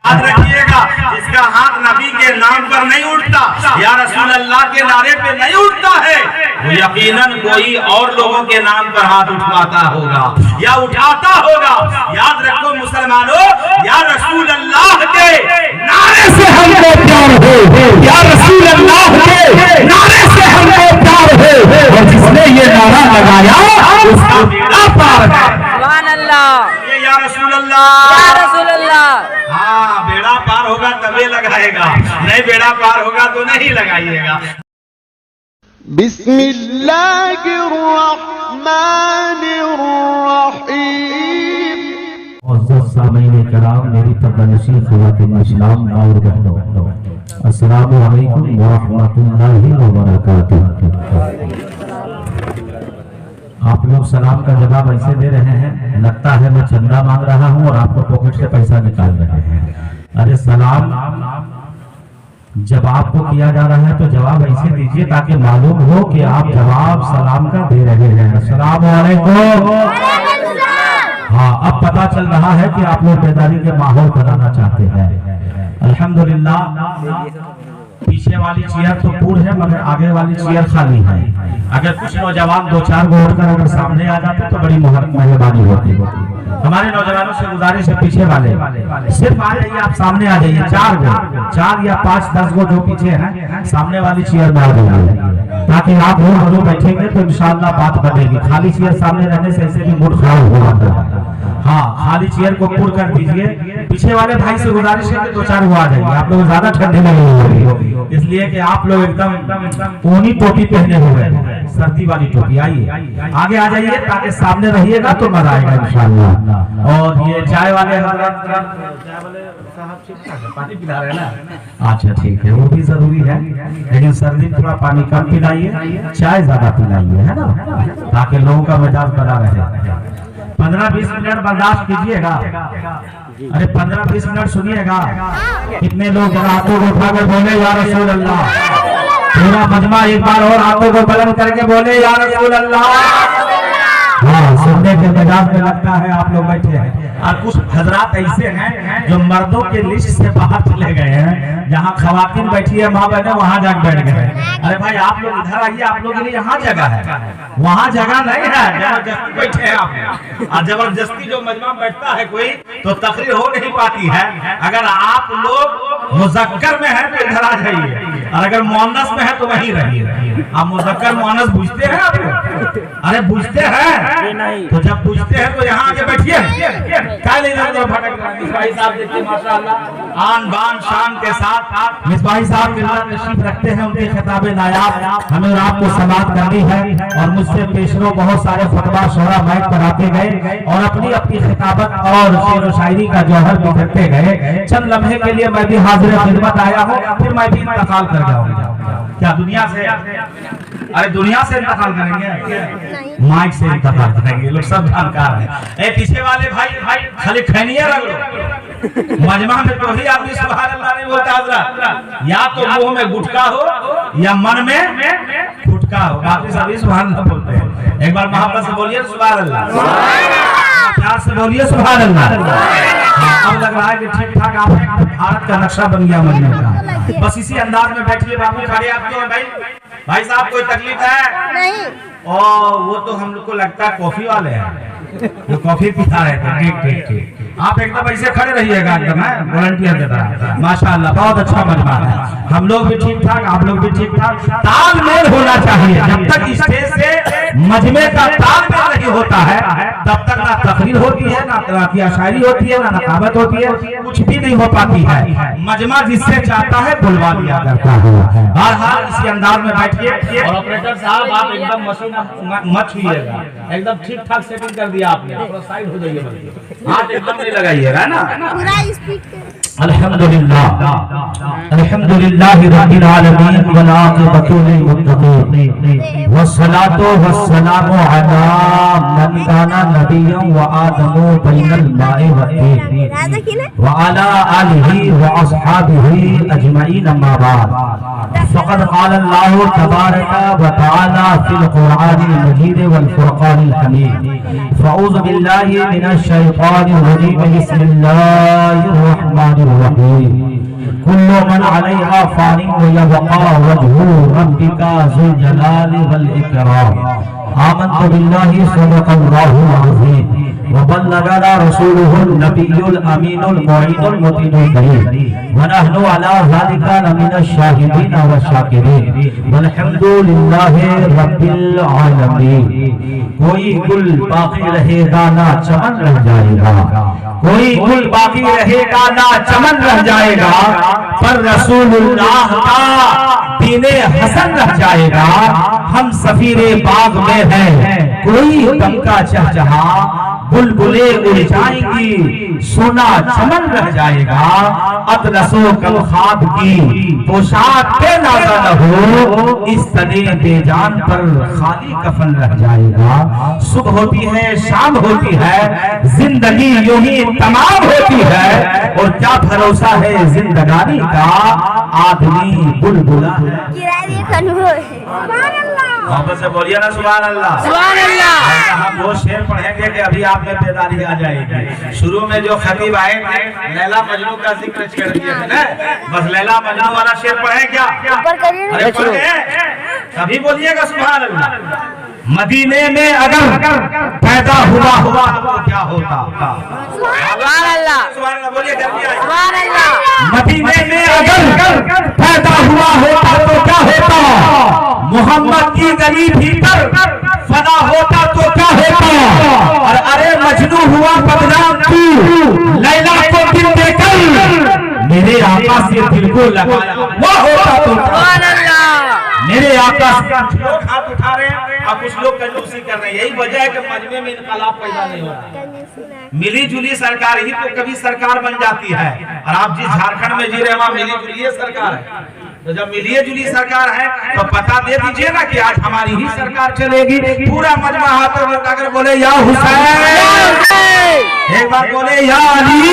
याद रखिएगा, जिसका हाथ नबी के नाम पर नहीं उठता, या रसूल अल्लाह के नारे पे नहीं उठता है, वो यकीनन कोई और लोगों के नाम पर हाथ उठवाता होगा या उठाता होगा। याद रखो मुसलमानों, या रसूल अल्लाह के नारे से हमको प्यार हो, या रसूल अल्लाह के नारे से हमको प्यार हो, और जिसने ये नारा लगाया उसका बेड़ा पार है। सुभान अल्लाह, ये या रसूल अल्लाह, या रसूल अल्लाह। हाँ, बेड़ा पार होगा तभी लगाएगा, नहीं बेड़ा पार होगा तो नहीं लगाइएगा। बिस्मिल्लाहिर्रहमानिर्रहीम। सामीन कराम, मेरी तबनशी ख़ुवातीन इस्लाम और बहनों, अस्सलामु अलैकुम व रहमतुल्लाहि व बरकातुहू। आप लोग सलाम का जवाब ऐसे दे रहे हैं, लगता है मैं चंदा मांग रहा हूं और आपको पॉकेट से पैसा निकाल रहे हैं। अरे सलाम जब आपको किया जा रहा है तो जवाब ऐसे दीजिए ताकि मालूम हो कि आप जवाब सलाम का दे रहे हैं। अस्सलामु अलैकुम। हाँ, अब पता चल रहा है कि आप लोग बेदारी के माहौल बनाना चाहते हैं। अल्हम्दुलिल्लाह, पीछे वाली चेयर तो पूर्ण है मगर आगे वाली चेयर खाली है। अगर कुछ नौजवान दो चार गो उठकर अगर सामने आ जाते तो बड़ी मेहरबानी होती। हमारे नौजवानों से गुजारिश है, पीछे वाले सिर्फ आ जाइए, आप सामने आ जाइए। चार या 5-10 गो जो पीछे हैं सामने वाली चेयर में आ जाइए, ताकि आप लोग बैठेंगे तो इंशाअल्लाह बात बनेगी। खाली चेयर सामने रहने से ऐसे भी मूड खराब हो जाता है। हाँ, खाली चेयर को पूर्ण कर दीजिए। पीछे वाले भाई से गुजारिश है कि 2-4 गो आ जाइए, आप लोग ज्यादा ठंडे नहीं होगी, इसलिए कि आप लोग एकदम ऊनी टोपी पहने हुए हैं, सर्दी वाली टोपी। आइए आगे आ जाइए ताकि सामने रहिएगा तो मजा आएगा इंशाअल्लाह। और ये चाय वाले पानी पिला रहे हैं ना, अच्छा ठीक है, वो भी जरूरी है, लेकिन सर्दी थोड़ा पानी कम पिलाइए, चाय ज्यादा पिलाइए, है ना, ताकि लोगों का मिजाज बना रहे। 15-20 मिनट बर्दाश्त कीजिएगा। अरे 15-20 मिनट सुनिएगा। कितने लोग जरा हाथों को उठाकर बोले या रसूल अल्लाह। पूरा मजमा एक बार और हाथों को बुलंद करके बोले या रसूल अल्लाह। हाँ, सुनने के मिजाज में लगता है आप लोग बैठे हैं। और कुछ हजरात ऐसे हैं जो मर्दों के लिस्ट से बाहर चले गए हैं, जहाँ खवातीन बैठी है माँ बहने वहाँ जाकर बैठ गए। अरे भाई आप लोग इधर आइए, आप लोगों के लिए यहाँ जगह है, वहाँ जगह नहीं है, जबरदस्ती बैठे हैं आप। और जबरदस्ती जो मजमा बैठता है कोई तो तकरीर हो नहीं पाती है। अगर आप लोग मुज़क्कर में है तो इधर आ जाइए, और अगर मुअन्नस में है तो वहीं रहिए। आप मुज़क्कर मुअन्नस पूछते हैं आप लोग? अरे पूछते हैं, तो जब पूछते हैं तो यहाँ आके बैठिए। मिसबाही साहब देखिए माशाअल्लाह आन बान शान के साथ मिसबाही साहब तशरीफ रखते हैं, उनके खिताब नायाब हमें और आपको समाअत करनी है। और मुझसे पेशरो बहुत सारे फतवा शोरा माइक पर आते गए और अपनी अपनी खिताबत और शेर व शायरी का जौहर बिखरते गए। चंद लम्हे के लिए मैं भी हाजिर खिदमत आया हूँ, फिर मैं भी इंतकाल कर जाऊंगा। क्या दुनिया से? अरे दुनिया से इंतकाल करेंगे, माइक से इंतकाल करेंगे, लोग सब जानकार हैं। पीछे वाले भाई खाली खैनिया रख लो, मजमा में तो ही आदमी सुभान अल्लाह नहीं बोलता हजरत, या तो मुंह में गुटका हो या मन में फुटका हो, बाकी सभी सुभान अल्लाह बोलते हैं। एक बार मोहब्बत से बोलिए सुभान अल्लाह, प्यार से बोलिए सुभान अल्लाह। अब लग रहा है कि ठीक ठाक आप भारत का नक्शा बन गया मदीने का। बस इसी अंदाज में बैठिए बाबू, खड़े आप क्यों भाई साहब, कोई तकलीफ है? नहीं। और वो तो हम लोग को लगता है कॉफी वाले हैं, वो कॉफी पिला रहे थे। ठीक। आप एकदम ऐसे खड़े रहिएगा, एकदम है वॉलंटियर के तरह। माशाअल्लाह, बहुत अच्छा मजमा है। हम लोग भी ठीक ठाक, आप लोग भी ठीक ठाक, तालमेल होना चाहिए। जब तक स्टेज से मजमे का तालमेल नहीं होता है तब तक ना तकरीर होती है, ना शायरी होती है, ना नकाबत होती है, कुछ भी नहीं हो पाती है। मजमा जिससे चाहता है बुलवा लिया करता है। हर इसी अंदाज में बैठिए। और ऑपरेटर साहब आप एकदम मशीन मत छुइएगा, एकदम ठीक ठाक सेटिंग कर दिया आपने, थोड़ा साइड हो जाइए, हाथ एकदम नहीं लगाइएगा ना। अल्हम्दुलिल्लाह अल्हम्दुलिल्लाहि रब्बिल आलमीन वल आक़िबतु लिल मुत्तक़ीन वस्सलातु वस्सलामु अला मन काना नबिय्यन व आदमु बैनल माइ वत्तीन व अला आलिहि व अस्हाबिहि अजमईन अम्मा बाद। फ़क़द क़ाल अल्लाहु तबारक व तआला फ़िल क़ुरआनिल मजीद वल फ़ुरक़ानिल हमीद। फ़अऊज़ु बिल्लाहि मिनश शैतानिर रजीम। बिस्मिल्लाहिर रहमानिर रहमानिर रहीम। कुल्लु मन अलैहा फानिन व यबका वजहु रब्बिका ज़ुल जलाली वल इकराम। आमन्तु बिल्लाहि सदक़ल्लाहुल अज़ीम व बल्लगना रसूलुहुन नबियुल अमीनुल मुईनुल मुतीनुल करीम व नहनु अला ज़ालिका लमिनश शाहिदीन व शाकिरीन वल्हम्दुलिल्लाहि रब्बिल आलमीन। कोई गुल बाकी रहेगा ना चमन रह जाएगा, कोई गुल बाकी रहेगा ना चमन रह जाएगा, पर रसूलुल्लाह का दीने हसन रह जाएगा। हम सफीरे बाग में हैं, कोई दमका चहचहा, बुलबुले उड़ जाएंगी, सोना चमन रह जाएगा। अतलसो कल खाब की पोशाक पे नाज़ा न हो, इस तने बेजान पर खाली कफन रह जाएगा। सुबह होती है, शाम होती है, जिंदगी यूं ही तमाम होती है, और क्या भरोसा है जिंदगानी का, आदमी बुलबुला है। वापस से बोलिए ना सुभान अल्लाह, सुभान अल्लाह। हम वो शेर पढ़ेंगे कि अभी आप में बेदारी आ जाएगी। शुरू में जो खतीब आए थे लैला मजनू का जिक्र कर दिए थे ना, बस लैला मजनू वाला शेर पढ़े क्या? अरे पढ़ गए? सभी बोलिएगा सुभान अल्लाह। मदीने में अगर पैदा हुआ तो क्या होता? सुभान अल्लाह, सुभान अल्लाह बोलिए, जल्दी आइए। सुभान अल्लाह। मदीने में अगर पैदा हुआ होता तो क्या होता? मोहम्मद की गली भीतर फना होता तो क्या होता? और अरे मजनू हुआ बदनाम तू, लैला को दिल देकर मेरे आका से दिल को लगाया, वो होता तो सुभान अल्लाह। मेरे आका से कुछ लोग हाथ उठा रहे हैं और कुछ लोग कंजूसी कर रहे हैं। यही वजह है कि मजमे में इनकलाब पैदा नहीं हो रहा। मिली जुली सरकार ही तो कभी सरकार बन जाती है, और आप जिस झारखंड में जी रहे हैं वहाँ मिली जुली सरकार है। तो जब मिलिए जुली सरकार है तो पता दे दीजिए ना कि आज हमारी ही सरकार चलेगी। पूरा मजमा हाथों में उठाकर बोले या हुसैन, एक बार बोले या अली।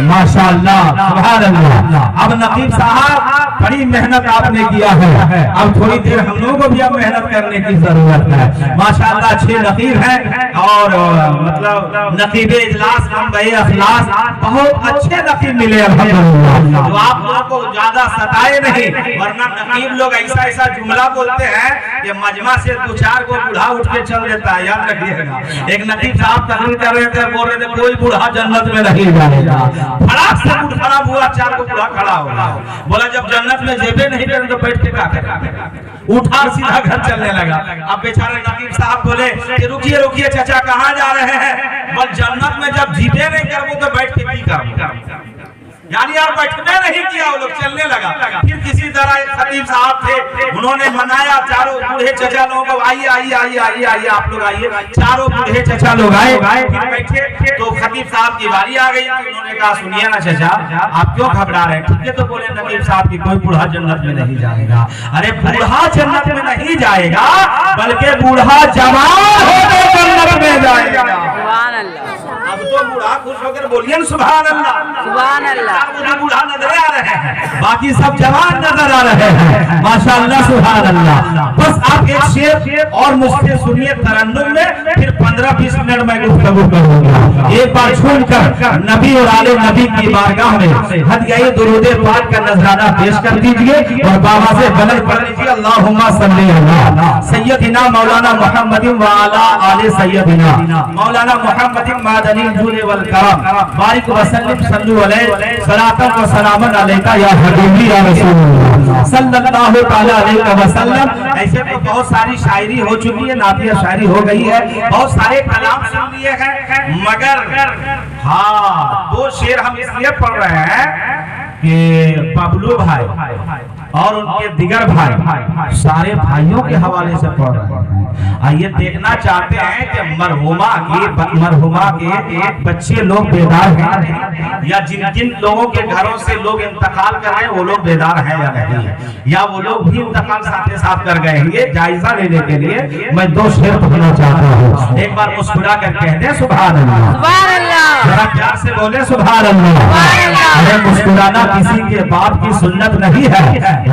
माशाअल्लाह, सुभान अल्लाह। अब नकीब साहब बड़ी मेहनत आपने किया है, अब थोड़ी देर हम लोगों को भी अब मेहनत करने की जरूरत है। माशाअल्लाह अच्छे नकीब हैं, और मतलब नकीब इजलास मंबई अखलास बहुत अच्छे नकीब मिले अल्हम्दुलिल्लाह, जो आप लोगों को ज्यादा सताए नहीं। वरना नकीब लोग ऐसा ऐसा जुमला बोलते हैं कि मजमा से दो चार को बूढ़ा उठ के चल देता है, याद रखिएगा। एक नकीब साहब तकरीर कर रहे थे, बोल रहे थे कोई बूढ़ा जन्नत में नहीं जाएगा। फटाक से मूड खराब हुआ, चार को बूढ़ा खड़ा होगा, बोला जब जन्नत में जेबे नहीं करें तो बैठ के क्या करेगा? उठा सीधा घर चलने लगा। अब बेचारे नकीब साहब बोले कि रुकिए रुकिए चाचा, कहाँ जा रहे हैं? बस जन्नत में जब जीते नहीं करबो तो बैठ के की करबो, यानी यार बैठने नहीं किया, वो लोग चलने लगा। फिर किसी तरह एक खतीब साहब थे, उन्होंने मनाया चारों बूढ़े चचा लोगों को, आइए आइए आइए आइए आइए आप लोग आइए। चारों बूढ़े चचा लोग आए, फिर बैठे तो खतीब साहब की बारी आ गई। उन्होंने कहा सुनिए ना चचा, आप क्यों घबरा रहे हैं? ठीक है, तो बोले नकीब साहब की कोई बूढ़ा जन्नत में नहीं जाएगा। अरे बूढ़ा जन्नत में नहीं जाएगा, बल्कि बूढ़ा जवान होकर जन्नत में जाएगा। सुभान अल्लाह। अब तो बूढ़ा खुश होकर बोलिए सुभान अल्लाह, सुभान अल्लाह। मुझे बूढ़ा नजर आ रहे हैं, बाकी सब जवान नजर आ रहे हैं। माशाअल्लाह सुभान अल्लाह। बस आप एक शेर और मुझसे सुनिए तरन्नुम में, फिर 15-20 मिनट में गुफ्तगू करूंगा। एक बार छोड़कर नबी और आले नबी की बारगाह में हदिया दुरूद पाक का नजराना पेश कर दीजिए, और बाबा से गलत पढ़ लीजिए। अल्लाहुम्मा सल्ली अला सय्यदिना मौलाना मुहम्मदिन व अला आले सय्यदिना मौलाना मुहम्मदिन मादनी जुल वल करम बारिक वसल्लम सल्लु अलैहि सलातन व सलामन अलैका या हबीबी या रसूलुल्लाह सल्लल्लाहु तआला अलैहि वसल्लम। ऐसे तो बहुत सारी शायरी हो चुकी है, नातिया शायरी हो गई है, बहुत सारे कलाम सुन लिए हैं, मगर हाँ दो शेर हम इसलिए पढ़ रहे हैं कि बबलू भाई और उनके दिगर भाई सारे भाइयों के हवाले से पढ़ रहे हैं। ये देखना चाहते हैं कि मरहुमा के बच्चे लोग बेदार हैं, या जिन जिन लोगों के घरों से लोग इंतकाल कर रहे हैं वो लोग बेदार हैं या नहीं, या वो लोग भी इंतकाल साथ साथ कर गए हैं। ये जायजा लेने के लिए मैं दो शेर पढ़ना चाहता हूँ। एक बार मुस्कुरा कर कहते हैं सुभान अल्लाह, सुभान अल्लाह। जरा प्यार से बोले सुभान अल्लाह। है मुस्कुराना किसी के बाप की सुन्नत नहीं है,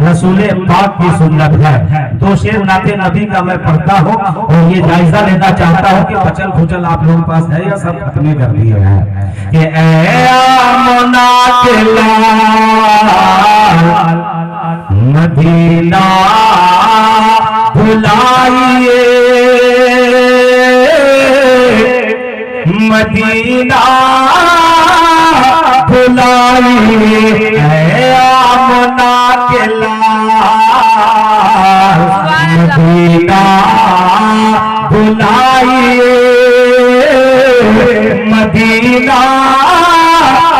रसूले पाक की सुन्नत है। तो शेर नाते नबी का मैं पढ़ता हूँ और ये जायजा लेना चाहता हूँ कि बचल खुचल आप लोगों के पास है या सब खत्म कर दिए हैं कि ऐ आमना के लाल मदीना बुलाइए, मदीना बुलाइए, ऐ आमना के लाल मदीना बुलाइए, मदीना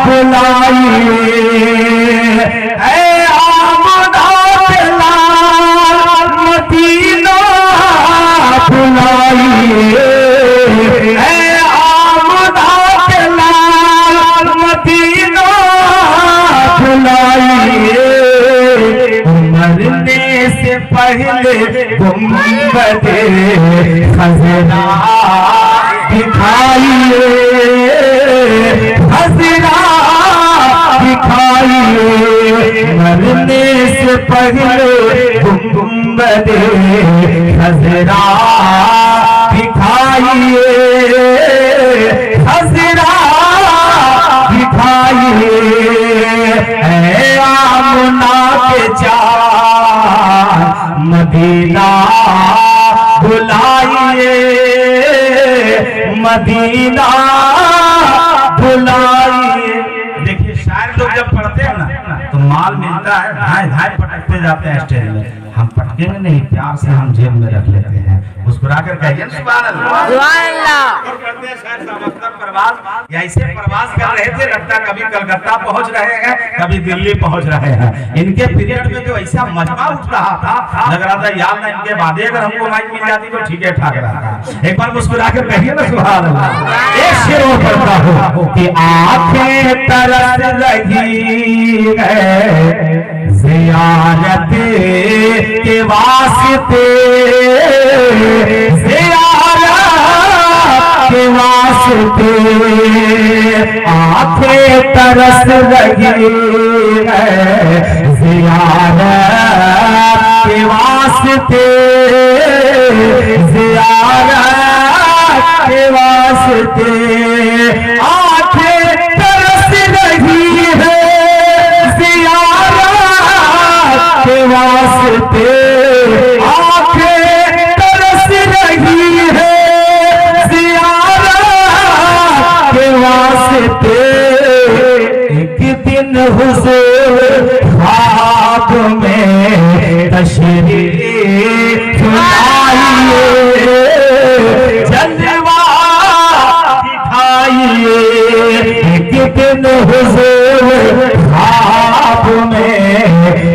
बुलाइए, ऐ आमना के लाल मदीना बुलाइए, ऐ आमना के लाल मदीना बुलाइए, मरने से पहले गुंबदे खज़रा दिखाइए, खज़रा दिखाइए, मरने से पहले गुंबदे खज़रा दिखाइए, खज़रा दिखाइए, ऐ आमना के चाँद मदीना बुलाइए, मदीना बुलाइए। देखिए शायर लोग जब पढ़ते हैं ना तो माल मिलता है, धाए धाए पटकते जाते हैं स्टेज में। हम पटकेंगे नहीं, प्यार से हम जेब में रख लेते हैं, मुस्कुराकर कहिए सुभान अल्लाह, सुभान अल्लाह। और करते हैं शायद सामंतर प्रवास या ऐसे प्रवास कर रहे थे, लगता कभी कलकत्ता पहुंच रहे हैं कभी दिल्ली पहुंच रहे हैं। इनके पीरियड में जो ऐसा मजमा उठ रहा था, लग रहा था यार ना इनके बाद अगर हमको माइक मिल जाती तो ठीक है ठाक रहा। एक बार मुस्कुराकर कहिए ना सुभान अल्लाह। एक शेर और पढ़ता हूँ कि आंखें तरस रही है ज़ियारत के वास्ते, ज़ियारत के वास्ते, आंखें तरस रही है ज़ियारत के वास्ते, ज़ियारत के वास्ते, आंखें तरस रही है ज़ियारत के वास्ते, आंखें तरस रही है ज़ियारत के वास्ते, एक दिन हुज़ूर ख्वाब में तशरीफ़ लाइए, जलवा दिखाइए, एक दिन हुज़ूर ख्वाब में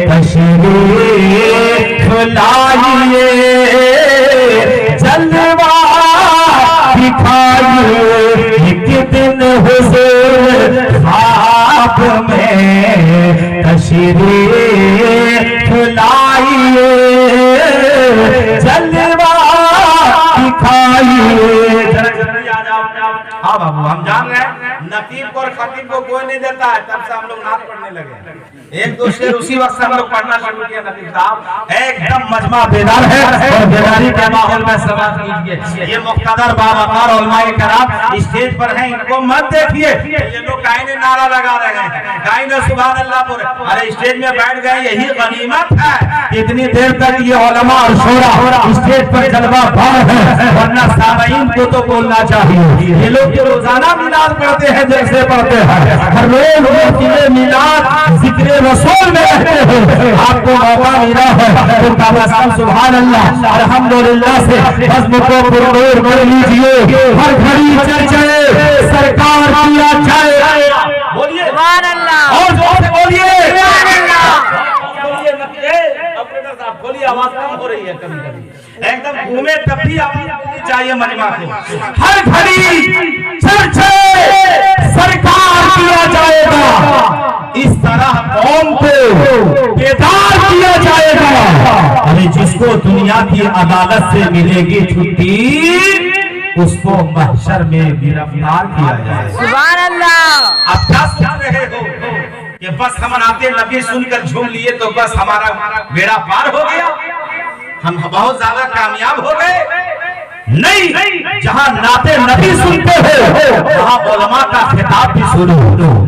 तशरीफ़ लाइए, जलवा दिखाइए, एक दिन हुज़ूर ख्वाब में तशरीफ़ लाइए, जलवा दिखाइए। हाँ बाबू, हम जान रहे हैं नकीब और खतीब को कोई नहीं देता है, तब से हम लोग नाच पढ़ने लगे। एक दो शेर उसी वक्त से हम लोग पढ़ना शुरू किया। नकीब साहब एकदम मजमा बेदार है और बेदारी के माहौल में समाप्त कीजिए। ये मुख्तदर बावकार उलमाए कराम स्टेज पर हैं, इनको मत देखिए। ये लोग कायने नारा लगा रहे हैं, कायने सुभान अल्लाह बोल, अरे स्टेज में बैठ गए, यही गनीमत है। इतनी देर तक ये उलमा और शोरा स्टेज पर जलवा भर है, वरना सामीन को तो बोलना चाहिए। ये लोग जो रोजाना मिलाद पढ़ते हैं जैसे पढ़ते हैं, हर रोज मिलाद जिक्र रसूल में रहते हैं, आपको मौका मिला है तो तबस्सुम सुभान अल्लाह अल्हम्दुलिल्लाह से बज़्म को पुरनूर कर लीजिए। हर घड़ी चर्चाए सरकार किया जाए, बोलिए सुभान अल्लाह, और जोर से बोलिए सुभान अल्लाह। बोलिए, आवाज कम हो रही है कभी कभी, एकदम घूमे तब भी आवाज बोलनी चाहिए मजमा को। हर घड़ी चर्चा सरकार किया जाएगा, इस तरह कौम को बेदार किया जाएगा। अरे जिसको दुनिया की अदालत से मिलेगी छुट्टी, उसको महशर में गिरफ्तार किया जाएगा। सुभान अल्लाह। अब क्या सोच रहे हो कि बस हम नाते नबी सुनकर झूम लिए तो बस हमारा बेड़ा पार हो गया, हम बहुत ज्यादा कामयाब हो गए। नहीं, जहाँ नाते नबी सुनते हो वहाँ उलमा का खिताब भी सुनो।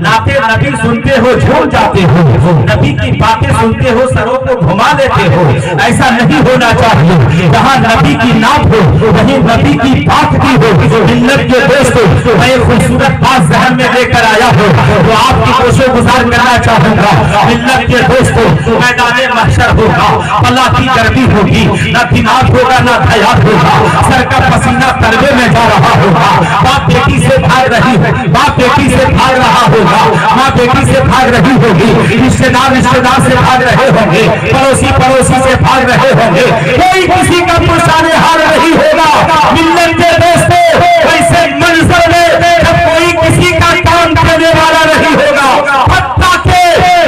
नाते नबी सुनते हो झूम जाते हो, नबी की बातें सुनते हो सरों को घुमा देते हो। ऐसा नहीं होना चाहिए। जहाँ नबी की नात हो वहीं नबी की बात भी हो। मिल्लत के दोस्तों, मैं खूबसूरत बात जहन में लेकर आया हूँ तो आपकी कोशो गुजार करना चाहूंगा। मिल्लत के दोस्तों, मैदान महशर होगा, अल्लाह की गर्मी होगी, न दिमाग होगा न हयात होगा, सर का पसीना तलवे में जा रहा होगा, बाप बेटी से भाग रही है, बाप बेटी से भाग रहा होगा, माँ बेटी से भाग रही होगी, रिश्तेदार रिश्तेदार से भाग रहे होंगे, पड़ोसी पड़ोसी से भाग रहे होंगे, कोई किसी का पुरसाने हाल नहीं होगा। मिल्लत के दोस्तों, ऐसे मंजर में जब कोई किसी का काम करने वाला नहीं होगा, हत्ता के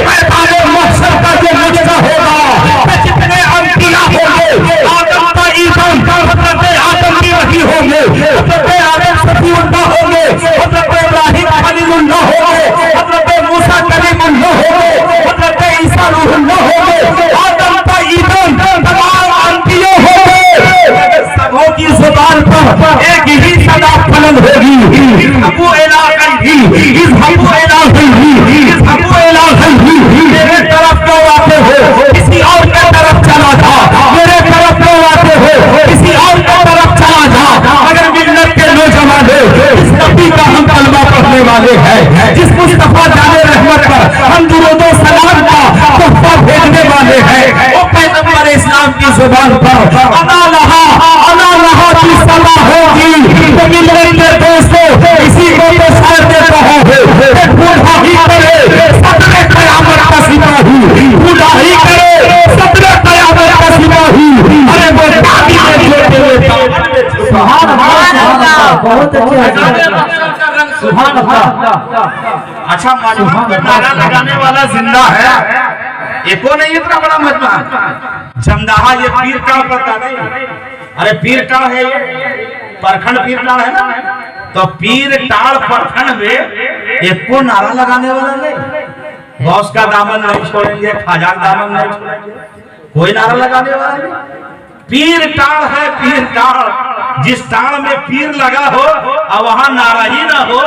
मैदान महशर का जो मंजर होगा, जितने अंबिया होंगे, आदम का ईमान आदम भी वही होंगे, आदम सफीउल्लाह होंगे, इब्राहिम खलीलुल्लाह होंगे, मूसा कलीमुल्लाह होंगे, ईसा रूहुल्लाह होंगे, आदम का ईमान तमाम अंबिया होंगे। सबों की जुबान पर एक ही सदा बुलंद होगी, इज़हबू इला गैरी, इज़हबू इला गैरी, इज़हबू इला गैरी। मेरे तरफ क्यों आते हो, किसी और की तरफ चला जा, मेरे तरफ क्यों आते हो, किसी और की तरफ चला जा। अगर मिल्लत के नौजवान इस नबी का हम कलमा पढ़ने वाले हैं, जिस मुस्तफा जाने रहमत पर हम दुरूद व सलाम का तोहफा भेजने वाले हैं, वो पैगंबर इस्लाम की जुबान पर अना लहा की सलाह होगी। तो मिल्लत के दोस्तों, इसी को तो शायर दे रहा है, बूढ़ा ही करे सदरे कयामत का सिपाही, बूढ़ा ही करे सदरे कयामत का सिपाही। अरे वो दादी में जोड़ते हुए सुभान अल्लाह, बहुत सुभान अल्लाह। अच्छा, मालूम नारा लगाने वाला जिंदा है, एको नहीं इतना बड़ा मजमा जमदाहा। ये पीर टाण पता नहीं, अरे पीर टाण है ये परखंड पीर टाण है ना, तो पीर टाण परखंड में एको नारा लगाने वाला नहीं। गौस का दामन नहीं छोड़ेंगे, खाजा का दामन नहीं छोड़ेंगे, कोई नारा लगाने वाला नहीं। पीर टाण है, पीर टाण। जिस टाण में पीर लगा हो और वहां नारा ही ना हो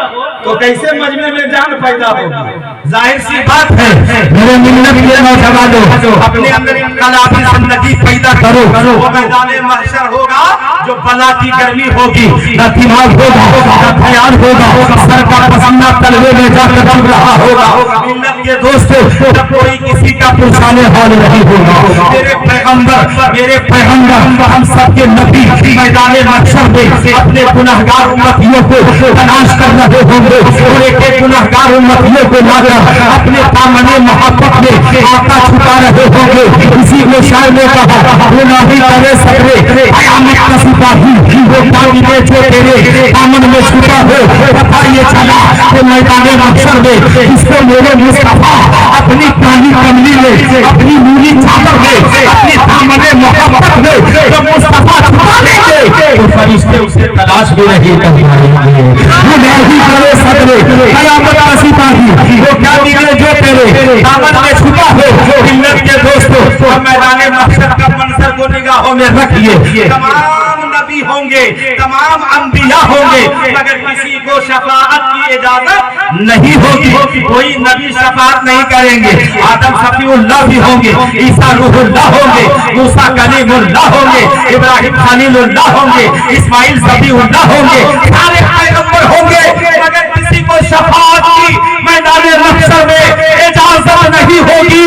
तो कैसे मजमे में जान पैदा होगी। जाहिर सी बात है, मेरे मिल्लत के नौजवानों, अपने अंदर इनकलाबी जिंदगी पैदा करो। वो मैदान महशर होगा जो बला की गर्मी होगी, न दिमाग होगा न ख्याल होगा, सर का पसीना तलवे में जाकर जम रहा होगा। मिल्लत के दोस्तों, जब कोई किसी का पुरसाने हाल नहीं होगा। मेरे पैगंबर हम सबके नबी मैदान महशर में अपने गुनहगार उम्मतियों को तलाश कर रहे होंगे और एक गुनहगार उम्मतियों को लाकर अपने दामने मोहब्बत में आका छुपा रहे होंगे। इसी में शायर ने कहा, गुनाह ही करे सबरे कयामत का सिपाही, वो दामने जो तेरे दामन में छुपा हो। पता ये चला कि मैदान महशर में इसको मेरे मुस्तफा अपनी काली कमली में, अपनी नीली चादर में, अपनी दामने मोहब्बत में जब मुस्तफा छुपा लेंगे तो फरिश्ते उसे तलाश भी नहीं कर पाएंगे। गुनाह ही करे सबरे कयामत का सिपाही, वो क्या दिखे जो तेरे दामन में छुपा हो। मिल्लत के दोस्तों, मैदान महशर का मंजर को निगाहों में रखिए। तमाम नबी होंगे, तमाम अंबिया होंगे, मगर किसी को शफाअत की इजाजत नहीं होगी। कोई नबी शफाअत नहीं करेंगे। आदम सफीउल्लाह भी होंगे, ईसा रूहुल्लाह होंगे, मूसा कलीमुल्लाह होंगे, इब्राहिम खलीलुल्लाह होंगे, इस्माइल सफीउल्लाह होंगे, सारे पैगंबर होंगे, मगर किसी को शफाअत की मैदान महशर में इजाजत नहीं होगी।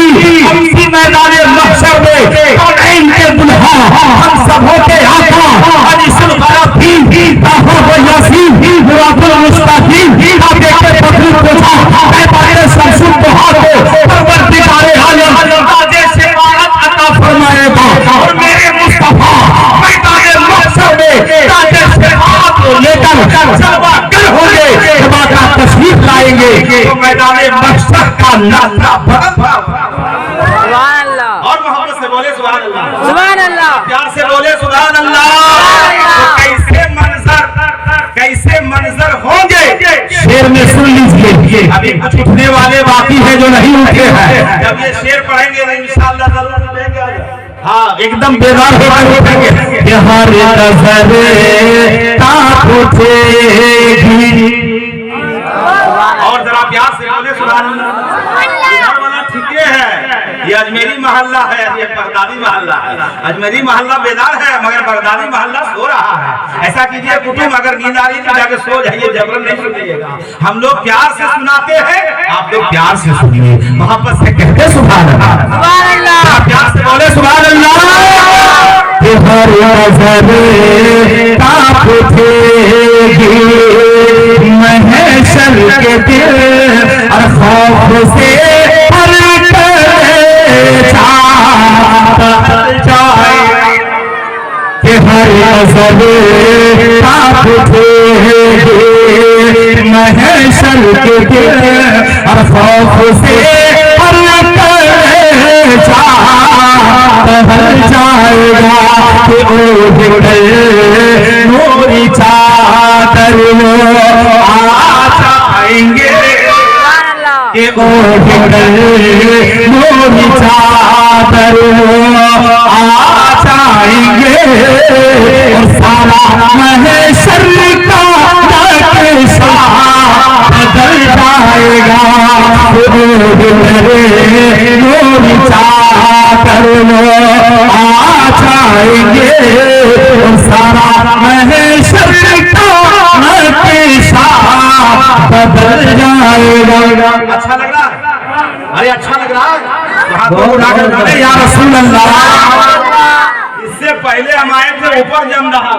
इसी मैदान महशर में कौनैन के दुल्हा, हम सबों के आका अनिसुल गरबी ताहा व यासीन मुरादुल मुस्ताकीम आगे के बकरी पूछा मैदान शमसुल दुहा को परवरदिगारे आलम ताजे शफाअत अता फरमाएगा। और मेरे मुस्तफा मैदान महशर में ताजे शफाअत को लेकर जलवागर होंगे, जलवा का तशरीफ लाएंगे तो मैदान महशर का नाला सुभान अल्लाह। और मोहब्बत से बोले सुभान अल्लाह, सुभान अल्लाह। प्यार से बोले सुभान अल्लाह। तो कैसे मंजर होंगे, शेर में सुन लीजिए। अभी कुछ उठने वाले बाकी है जो नहीं उठे हैं। जब ये शेर पढ़ेंगे तो इंशाअल्लाह जरूर उठेंगे। हाँ, एकदम बेदार होकर उठेंगे कि हर नजरे ताक उठेगी। और जरा प्यार से बोले सुभान अल्लाह। वाला ठीके है, ये अजमेरी मोहल्ला है, ये बगदादी मोहल्ला है। अजमेरी मोहल्ला बेदार है मगर बगदादी मोहल्ला सो रहा है। ऐसा कीजिए कुटुंब, अगर नींद आ रही तो जाके सो जाइए, जबरन नहीं सुनिएगा। हम लोग प्यार से सुनाते हैं, आप लोग प्यार से सुनिए, मोहब्बत से कहते सुभान अल्लाह। सुभान अल्लाह। प्यार से बोले सुभान अल्लाह। कि हर नजरे ताक उठेगी महशर के दिल और खौफ से हर जाए कि हर नजरे ताक उठेगी महशर के दिल और खौफ से हर जाएगा कि ओढ़ नूरी चादर आ जाएंगे कि ओढ़ नूरी चादर आ जाएंगे और सारा महशर का नक्शा बदल जाएगा। नूरी चादर आ जाएंगे और सारा महशर का नक्शा बदल जाएगा। अच्छा लग रहा है? अरे अच्छा लग रहा है? बोले या रसूल अल्लाह। इससे पहले हम आए थे ऊपर जमदहा,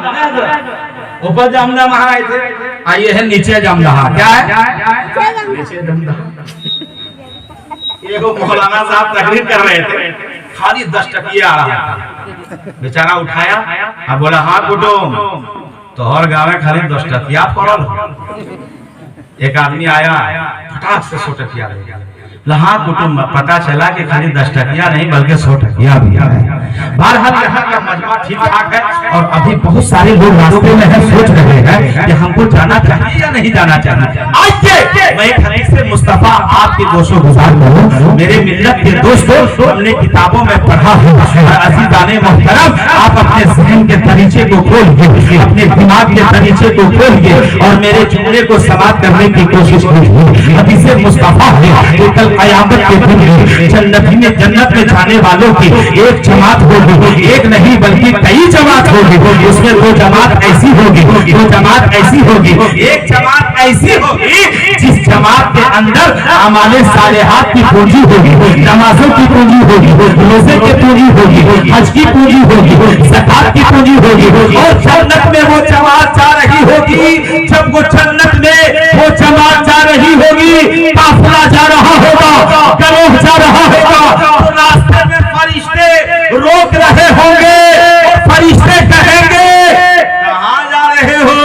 ऊपर जमदहा आए थे। आइए है नीचे जमदहा। क्या है? नीचे जमदहा। एगो मौलाना साहब तकरीर कर रहे थे, खाली 10 टकिया आ रहा था। बेचारा उठाया और बोला हाँ कुटुम, तो और गाँव में खाली 10 टकिया पड़ल। एक आदमी आया, फटाक से 100 टकिया ले गया। हाँ कुटुंब, पता चला कि खाली 10 टकिया नहीं बल्कि 100 टकिया भी है। बहरहाल यहाँ का मजमा ठीक ठाक है और अभी बहुत सारे लोग रास्ते में है, सोच रहे हैं कि हमको जाना चाहिए या नहीं जाना चाहिए। आइए मैं एक हदीस से मुस्तफा आपके गोशो गुजार करूं। मेरे मिल्लत के दोस्तों, हमने किताबों में पढ़ा है, अज़ीज़ाने मोहतरम, आप अपने ज़हन के तरीके को खोलिए, अपने दिमाग के तरीके को खोलिए और मेरे जुमले को समाप्त करने की कोशिश कीजिए। हदीस मुस्तफा है कल क़यामत के दिन जन्नत में जाने वालों की एक जमात होगी, एक नहीं बल्कि कई जमात होगी। उसमें 2 जमात ऐसी होगी, 2 जमात ऐसी होगी, एक जमात ऐसी होगी जिस जमात के अंदर अमाले सालिहात की पूंजी होगी, नमाजों की पूंजी होगी, रोजे की पूंजी होगी, हज की पूंजी होगी, ज़कात की पूंजी होगी। और जन्नत में वो जमात जा रही होगी, जब वो जन्नत में वो जमात जा रही होगी, काफिला जा रहा होगा, गरोह जा रहा होगा, तो रास्ते में फरिश्ते रोक रहे होंगे और फरिश्ते कहेंगे कहाँ जा रहे हो,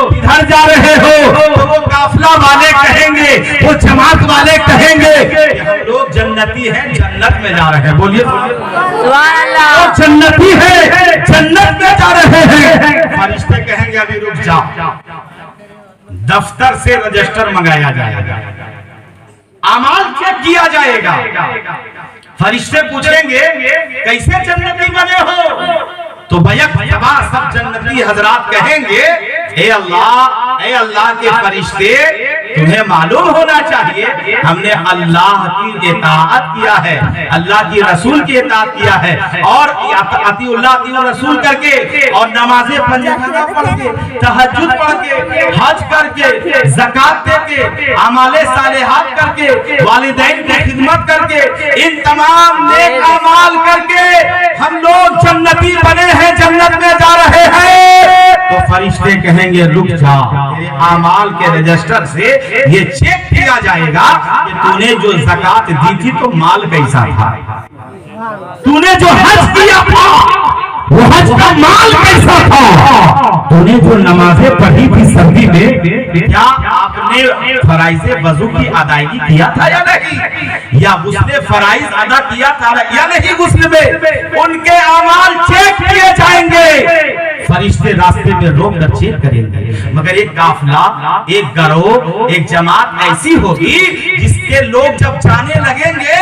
किधर जा रहे हो? तो वो काफिला वाले कहेंगे, वो जमात वाले कहेंगे हम लोग जन्नती हैं, जन्नत में जा रहे हैं। बोलिए सुभान अल्लाह। जन्नती है, जन्नत में जा रहे हैं। फरिश्ते कहेंगे अभी रुक जाओ, दफ्तर से रजिस्टर मंगाया जाएगा, अमाल चेक किया जाएगा। फरिश्ते पूछेंगे कैसे जन्नती बने हो? तो बैक जबा सब जन्नती हजरात कहेंगे ए अल्लाह के फरिश्ते, तुम्हें मालूम होना चाहिए हमने अल्लाह की इताअत किया है, अल्लाह की रसूल की इताअत किया है और अतीउल्लाह अतीउर रसूल करके और नमाज़ें पढ़ के, तहज्जुद पढ़ के, हज करके, ज़कात देके, अमाले सालिहात करके, वालिदैन की खिदमत करके, इन तमाम नेक अमाल करके हम लोग जन्नती बने हैं, जन्नत में जा रहे हैं। तो फरिश्ते कहेंगे रुक जा, तेरे अमाल के रजिस्टर से ये चेक किया जाएगा कि तूने जो ज़कात दी थी तो माल कैसा था, तूने जो हज किया था वो हज का माल कैसा था, तूने जो नमाजें पढ़ी थी सर्दी में, क्या आपने फराइज़े वजू की अदायगी किया था या नहीं, या गुस्ले फराइज अदा किया था या नहीं गुस्ल में, उनके अमाल चेक किए जाएंगे। फरिश्ते रास्ते में रोक कर चेक करेंगे, मगर एक काफिला, एक गिरोह, एक जमात ऐसी होगी जिसके लोग जब जाने लगेंगे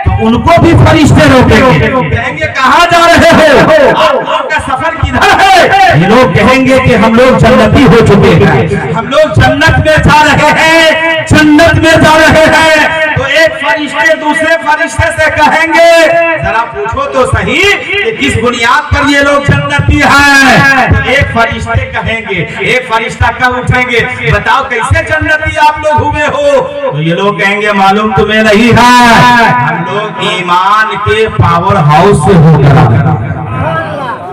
तो उनको भी फरिश्ते रोकेंगे, कहेंगे कहाँ जा रहे हो, आप लोग का सफर किधर है? ये लोग कहेंगे कि हम लोग जन्नती हो चुके हैं, हम लोग जन्नत में जा रहे हैं, जन्नत में जा रहे हैं। तो एक फरिश्ते दूसरे फरिश्ते से कहेंगे जरा पूछो तो सही कि किस बुनियाद पर ये लोग जन्नती हैं? तो एक फरिश्ते कहेंगे, एक फरिश्ता कब उठेंगे, बताओ कैसे जन्नती आप लोग हुए हो? तो ये लोग कहेंगे मालूम तुम्हें नहीं है, हम लोग ईमान के पावर हाउस से होकर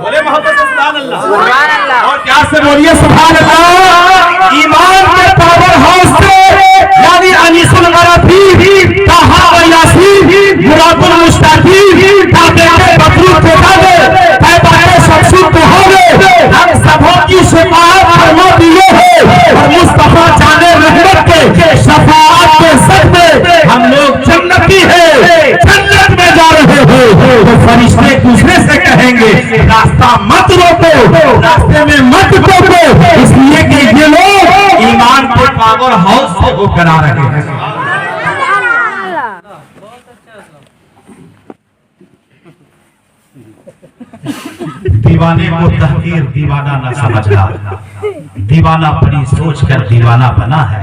बोले मोहब्बत से सुभान अल्लाह, और क्या से बोलिए सुभान अल्लाह। ईमान के पावर हाउस से, यानी अनीसुल अरबी, ताहा व यासीन, मुरादुल मुस्ताफी, ताबे बदरू के दावे, पैबाए शमशूर तो होवे, हम सबों की शफाअत फरमा दिए हैं, और मुस्तफा जाने रहमत के शफाअत के सदमे हम लोग जन्नती हैं, जन्नत में जा रहे हो। तो फरिश्ते दूसरे से कहेंगे रास्ता मत रोको, रास्ते में मत टोको, इसलिए कि ये लोग ईमान के पावर हाउस से होकर आ रहे हैं। दीवाने को तहकीर दीवाना न समझना, दीवाना बड़ी सोच कर दीवाना बना है,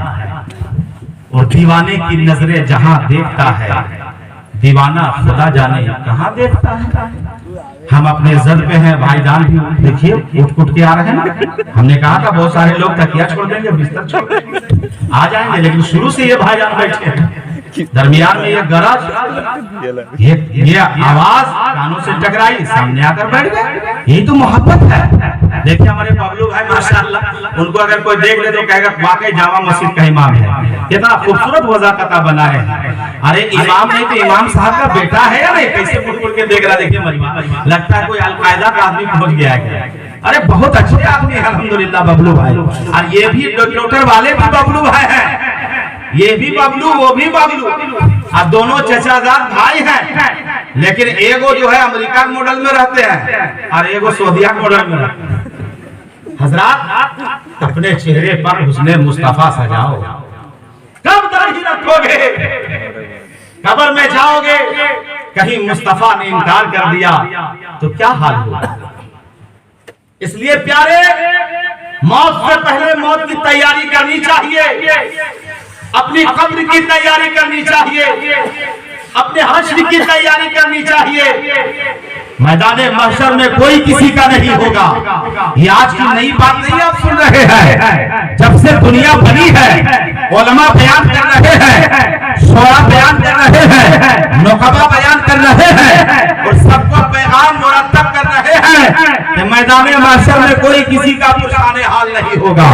और दीवाने की नजरें जहां देखता है, दीवाना खुदा जाने कहां देखता है। हम अपने जद पे हैं, भाईजान भी देखिए उठ उठ के आ रहे हैं। हमने कहा था बहुत सारे लोग तकिया छोड़ देंगे, बिस्तर छोड़ देंगे, आ जाएंगे, लेकिन शुरू से ये भाईजान बैठे हैं। दरमियान में ये गरज, ये आवाज कानों से टकराई, सामने आकर बैठ गए। यही तो मोहब्बत है। देखिए हमारे बबलू भाई माशाअल्लाह, उनको अगर कोई देख ले तो कहेगा वाकई जामा मस्जिद का इमाम है, कितना खूबसूरत वज़ाक़ता बनाए हैं। अरे इमाम नहीं तो इमाम साहब का बेटा है या नहीं, कैसे मुड़ मुड़ के देख रहा। देखिए मजमा, लगता है कोई अलकायदा का आदमी पहुंच गया है। अरे बहुत अच्छे आदमी है अल्हम्दुलिल्लाह बबलू भाई, और ये भी डॉक्टर वाले भी बबलू भाई हैं, ये भी बबलू वो भी बबलू, और दोनों चचाजाद भाई हैं। लेकिन एगो जो है अमेरिका मॉडल में रहते हैं और एगो सऊदीया मॉडल में रहते हैं। हजरात अपने चेहरे पर हुस्ने मुस्तफा सजाओ, कब दाढ़ी रखोगे, कब्र में जाओगे, कहीं मुस्तफा ने इनकार कर दिया तो क्या हाल होगा। इसलिए प्यारे, मौत से पहले मौत की तैयारी करनी चाहिए, अपनी कब्र की तैयारी करनी चाहिए, अपने हश्र की तैयारी करनी चाहिए। मैदान महशर में कोई किसी का नहीं होगा। ये आज की नई बात नहीं आप सुन रहे हैं, जब से दुनिया बनी है उलमा बयान कर रहे हैं, शोरा बयान कर रहे हैं, नुकबा बयान कर रहे हैं, और सबको पैगाम मुरतब कर रहे हैं कि मैदान महशर में कोई किसी का पुराने हाल नहीं होगा,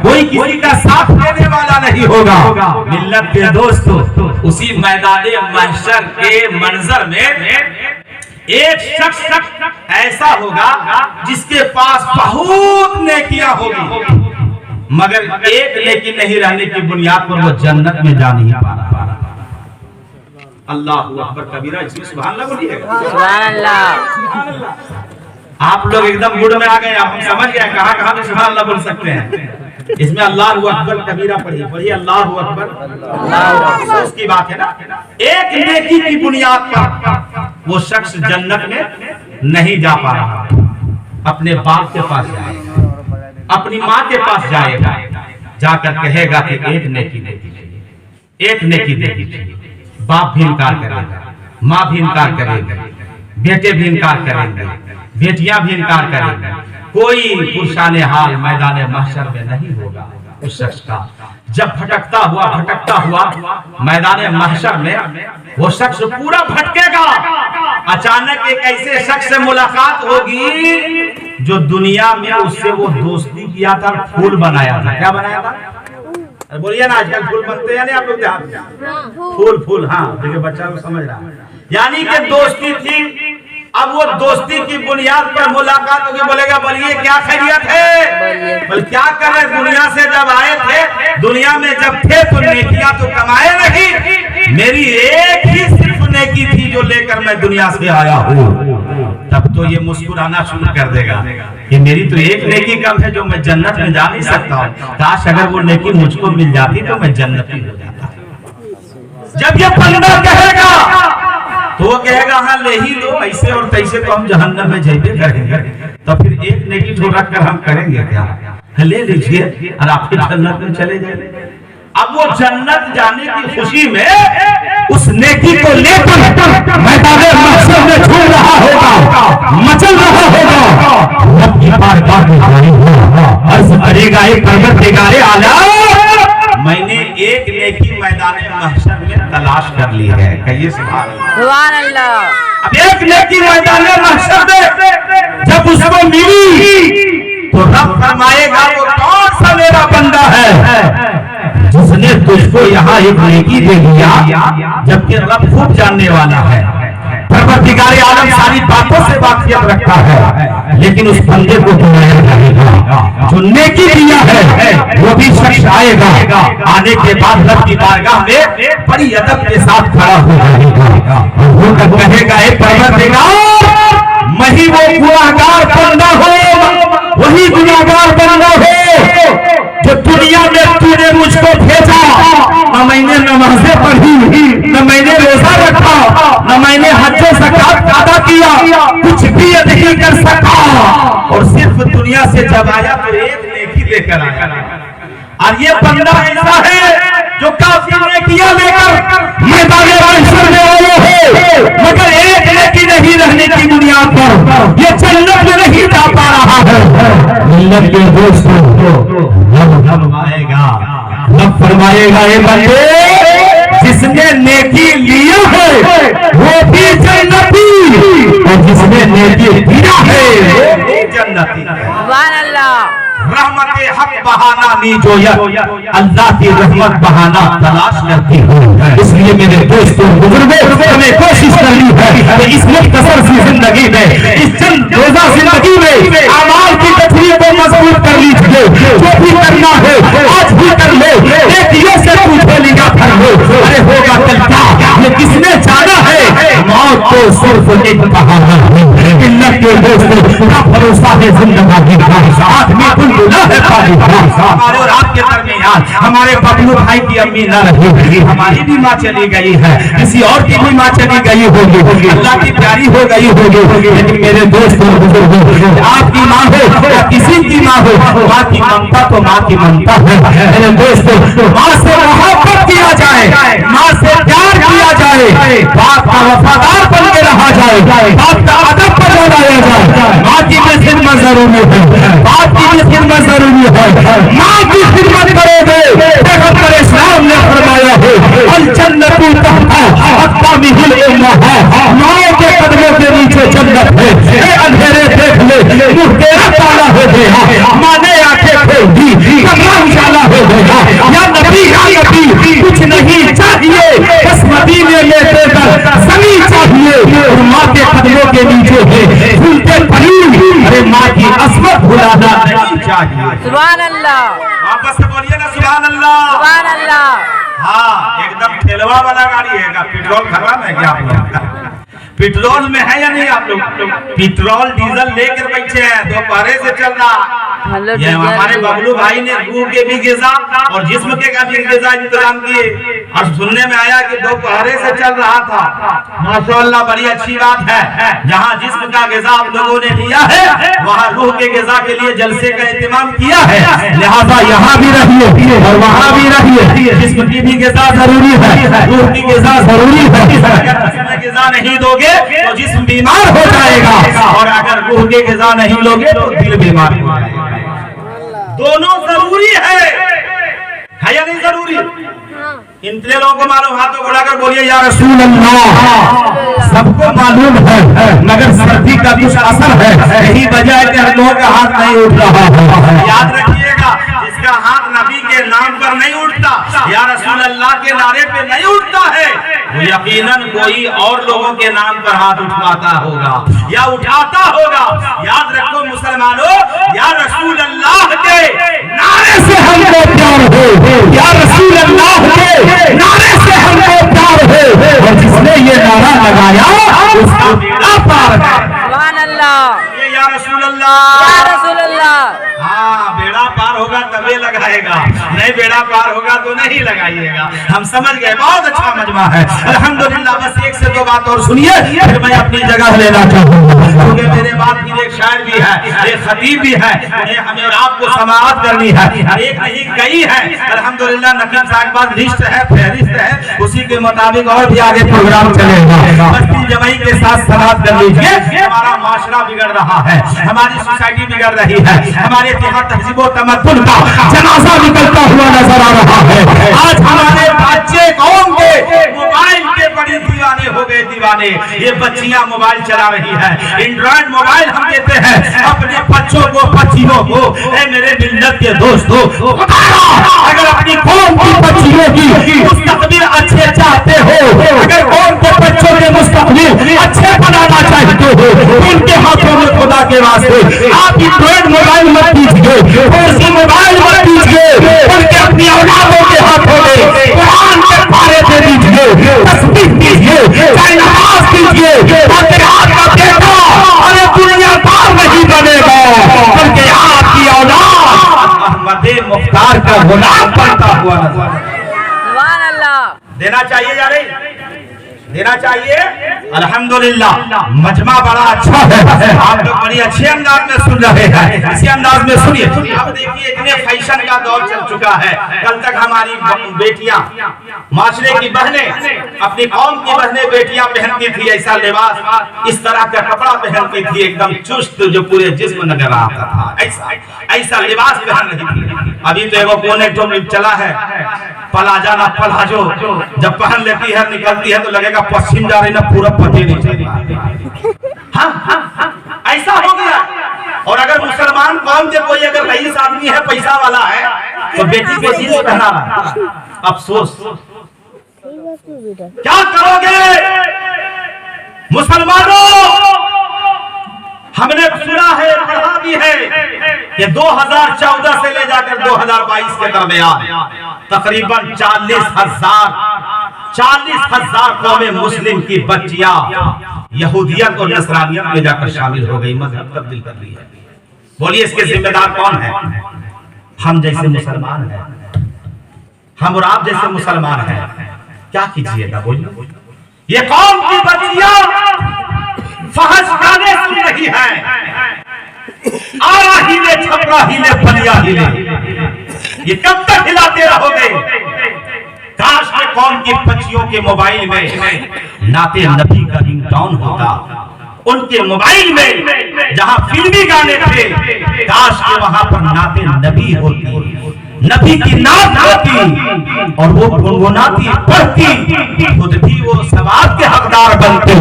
कोई किसी का साथ देने वाला नहीं होगा। मिल्लत के दोस्तों, उसी मैदान महशर के मंजर में एक शख्स ऐसा होगा जिसके पास बहुत नेकियां होगी, मगर एक नेकी नहीं रहने की बुनियाद पर वो जन्नत में जा नहीं पा रहा। अल्लाह अकबर कबीरा, इसमें सुभान अल्लाह बोलिएगा। सुभान अल्लाह। आप लोग एकदम गुड़ में आ गए, आप हम समझ गए कहां कहां पे सुभान अल्लाह बोल सकते हैं। इसमें अल्लाह अकबर कबीरा पढ़िए, अल्लाह अकबर, उसकी बात है ना। एक नेकी की बुनियाद पर वो शख्स जन्नत में नहीं जा पा रहा, अपने बाप के पास जाएगा, अपनी माँ के पास जाएगा, जाकर कहेगा कि एक नेकी दे दीजिए, एक नेकी दे दीजिए। बाप भी इनकार करेगा, माँ भी इनकार करेगी, बेटे भी इनकार करेंगे, बेटियां भी इनकार करेंगे। कोई पुरशाने हाल मैदान महशर में नहीं होगा उस शख्स का। जब भटकता हुआ मैदान महशर में वो शख्स पूरा भटकेगा। अचानक एक ऐसे शख्स से मुलाकात होगी जो दुनिया में उससे वो दोस्ती किया था, फूल बनाया था। क्या बनाया था? बोलिए ना, आजकल फूल बनते हैं नहीं आप लोग ध्यान में? फूल, हाँ देखिए बच्चा को समझ रहा है, यानी कि दोस्ती थी। अब वो दोस्ती की बुनियाद पर मुलाकात होगी, बोलेगा बोलिए क्या खैरियत है, बोले क्या कर रहे, दुनिया से जब आए थे, दुनिया में जब थे तो नेकियां तो कमाए नहीं, मेरी एक ही सिर्फ नेकी थी जो लेकर मैं दुनिया से आया हूँ, तब तो ये मुस्कुराना शुरू कर देगा कि मेरी तो एक नेकी कम है जो मैं जन्नत में जा नहीं सकता हूँ। काश अगर वो नेकी मुझको मिल जाती तो मैं जन्नती हो जाता। जब ये बंदा कहेगा तो वो कहेगा हाँ ले ही लो, ऐसे और तैसे तो हम जहन्नम में जाइए करेंगे, तो फिर एक नेकी छोड़ कर हम करेंगे क्या? ले लीजिए और आपके जन्नत में चले जाएंगे। अब वो जन्नत जाने की खुशी में उस नेकी को लेकर मैदान महशर में झूम रहा होगा, मचल रहा होगा। रब की बारगाह में हाजिर होगा, अर्ज़ करेगा ए परवरदिगारे आला, मैंने एक नेकी मैदान महशर में तलाश कर ली है। कहिए सुभान अल्लाह। अब एक नेकी मैदान महशर में जब उसको मिली तो रब फरमाएगा वो कौन सा मेरा बंदा है जिसने तुझको यहाँ एक नेकी दे दिया, जबकि रब खूब जानने वाला है, परवरदिगारे आलम सारी बातों से वाकिफ रखता है, लेकिन उस बंदे को बुलाया जाएगा। जो नेकी दिया है वो भी शख्स आएगा, आने के बाद रब की बारगाह में बड़ी अदब के साथ खड़ा हो जाएगा और वो कहेगा ए परवरदिगार, मैं ही वो गुनाहगार बंदा हो, वही गुनाहगार बंदा हो जो दुनिया में तूने मुझको भेजा, न मैंने नमाज़ें पढ़ी, न मैंने रोजा रखा, न मैंने हज और ज़कात अदा किया, कुछ भी नहीं कर सका, और सिर्फ दुनिया से जब आया तो एक नेकी लेकर आया। और ये बंदा ऐसा है जो काफी नेकियां लेकर मैदान महशर में आए हैं, मगर एक नेकी नहीं रहने की बुनियाद पर ये जन्नत में नहीं जा पा रहा है। मिल्लत के दोस्तों, रब फरमाएगा ये बंदे जिसने नेकी लिया है वो भी जन्नती, और जिसने नेकी दिया है वो भी जन्नती। सुभान अल्लाह। रहमत हक बहाना नी जो अल्लाह की रहमत बहाना तलाश करती है। इसलिए मेरे दोस्तों बुजुर्गों, हमें कोशिश करनी है कि इस मुख्तसर सी जिंदगी में, इस चंद रोजा जिंदगी में अमाल की तस्वीर को मजबूत कर लीजिए। जो भी करना है आज भी कर लो, नेकियों से पूछे लिया कर लो, अरे होगा कल क्या, ये किसने जाना है। मौत तो सिर्फ एक बहाना है। इल्लत के दोस्तों का भरोसा है जिंदगी का, आदमी हमारे और आपके दरमियान हमारे बबलू भाई की अम्मी न रही, हमारी भी माँ चली गई है, किसी और की भी माँ चली गई होगी, अल्लाह की प्यारी हो गई होगी, लेकिन मेरे दोस्तों आपकी माँ हो या किसी की माँ हो, माँ की ममता तो माँ की ममता है। मेरे दोस्तों माँ से मोहब्बत किया जाए, माँ से प्यार किया जाए, बाप का वफादार बन के रहा जाए, बाप का अदब पर लगाया जाए। माँ की भी खिदमत जरूरी है, बाप की भी खिदमत जरूरी है। माँ की खिदमत करोगे, पैगंबर इस्लाम ने फरमाया है अल जन्नतु तहता अक़दामिहिल उम्महात, माँ के कदमों के नीचे जन्नत है। ये अंधेरे देख ले, मुंह तेरा काला हो गया, माँ ने आंखें खोल दी, कमरा उजाला हो गया। या नबी कुछ नहीं चाहिए, बस मदीने में तेकर ज़मीन चाहिए, और माँ के कदमों के नीचे है झूलते पनीर। अरे माँ की असमत भुलाना नहीं चाहिए। सुभान अल्लाह। वापस से बोलिए ना सुभान अल्लाह। सुभान अल्लाह। हाँ, एकदम ठेलवा वाला गाड़ी है। पेट्रोल खराब है क्या आप लोग? पेट्रोल में है या नहीं आप लोग? पेट्रोल डीजल लेकर बैठे हैं, दोपहर से चल रहा। ये हमारे बबलू भाई ने रूह के भी ग़िज़ा और जिस्म के का भी ग़िज़ा इंतजाम किए, और सुनने में आया कि दोपहर से चल रहा था। माशाअल्लाह बड़ी अच्छी बात है। जहाँ जिस्म का ग़िज़ा आप लोगों ने लिया है, वहाँ रूह के ग़िज़ा के लिए जलसे का इंतजाम किया है। लिहाजा यहाँ भी रहिए और वहाँ भी रहिए। जिस्म की भी ग़िज़ा जरूरी है, रूह की ग़िज़ा जरूरी है। अगर जिस्म ग़िज़ा नहीं दोगे तो जिस्म बीमार हो जाएगा, और अगर रूह के ग़िज़ा नहीं लोगे तो दिल बीमार हो जाएगा। दोनों जरूरी है या नहीं जरूरी? इतने लोगों को मालूम, हाथों बढ़ाकर बोलिए या रसूल अल्लाह। सबको मालूम है, मगर सर्दी का कुछ असर है, यही वजह है कि हम लोगों का हाथ नहीं उठ रहा है। याद रखिएगा, जिसका हाथ नबी के नाम पर नहीं उठता, या रसूल अल्लाह के नारे पे नहीं उठता है, वो यकीनन कोई और लोगों के नाम पर हाथ उठवाता होगा या उठाता होगा। याद रखो मुसलमानों, या रसूल अल्लाह के नारे से हमको प्यार हो, या रसूल अल्लाह के नारे से हमको प्यार हो, और जिसने ये नारा लगाया नहीं बेड़ा पार होगा तो नहीं लगाइएगा। हम समझ गए, बहुत अच्छा मजमा है अल्हम्दुलिल्लाह। बस एक से दो बात और सुनिए, फिर मैं अपनी जगह लेना चाहूँगा, क्योंकि मेरे बाद की एक शायर भी है, एक खतीब भी है, हमें और आपको समाअत करनी है। एक नहीं कई है अल्हम्दुलिल्लाह। नकीब साहब बाद लिस्ट है, फहरिस्त है, उसी के मुताबिक और भी आगे प्रोग्राम चलेगा। बस्ती जमाई के साथ समाअत कर लीजिए। हमारा माशरा बिगड़ रहा है, हमारी सोसाइटी बिगड़ रही है, हमारे इतिहास तहजीब व तमद्दुन का जनाजा निकलता हुआ नजर आ रहा है। आज हमारे बच्चे कौम के मोबाइल के बड़ी दीवाने हो गए, दीवाने। ये बच्चियां मोबाइल चला रही है, एंड्रॉइड मोबाइल हम देते हैं अपने बच्चों को, बच्चियों को। मेरे मिल्लत के दोस्तों, अगर अपनी कौम की बच्चियों की मुस्तकबिल अच्छे चाहते हो, अगर कौम के बच्चों के मुस्तकबिल अच्छे बनाना चाहते हो, उनके हाथों में खुदा के वास्ते आप एंड्रॉइड मोबाइल मत दीजिए, फर्जी मोबाइल मत दीजिए, उनके अपनी औलादों के हाथों में कुरान के पारे दे दीजिए, तस्बीह दीजिए, चाहे नमाज दीजिए, ताकि आपका बेटा अरे दुनिया पार नहीं बनेगा, बल्कि आपकी औलाद अहमदे मुख्तार का गुलाम बनता हुआ नजर। सुभान अल्लाह। देना चाहिए या नहीं देना चाहिए? अल्हम्दुलिल्लाह मजमा बड़ा अच्छा है, आप लोग बड़ी अच्छे अंदाज में सुन रहे हैं, इसी अंदाज में सुनिए। अब देखिए इतने फैशन का दौर चल चुका है। कल तक हमारी बेटियां, माशरे की बहनें, अपनी कौम की बहनें बेटियां पहनती थी ऐसा लिबास, इस तरह का कपड़ा पहनती थी, एकदम चुस्त जो पूरे जिस्म नजर आता था, ऐसा लिबास पहन रही थी। अभी तो एगो कोनेटो में चला है, पलाजा ना पलाजो, जब पहन लेती है निकलती है तो लगेगा पश्चिम जा रही ना पूरब पति नहीं चल रहा। हाँ, ऐसा हो गया। और अगर मुसलमान कौम के कोई अगर रईस आदमी है, पैसा वाला है, तो बेटी को जींस पहना रहा है। अफसोस, क्या करोगे मुसलमानों? हमने सुना है, पढ़ा भी है कि 2014 से ले जाकर 2022 के दरमियान तकरीबन 40,000 कौमे मुस्लिम की बच्चियां यहूदियत और नसरानियत में जाकर शामिल हो गई, मजहब तब्दील कर ली है। बोलिए इसके जिम्मेदार कौन है? हम जैसे मुसलमान हैं, हम और आप जैसे मुसलमान हैं। क्या कीजिएगा बोलिए? ये कौम की बच्चियां फहश गाने सुन रही है, आरा हिले, छपरा हिले, बलिया हिले, ये कब तक हिलाते रहोगे? काश के कौम की बच्चियों के मोबाइल में नाते नबी का रिंगटोन होता, उनके मोबाइल में जहां फिल्मी गाने थे, काश के वहां पर नाते नबी होती, नबी की नात होती और वो गुनगुनाती, पढ़ती, खुद भी वो सवाब के हकदार बनते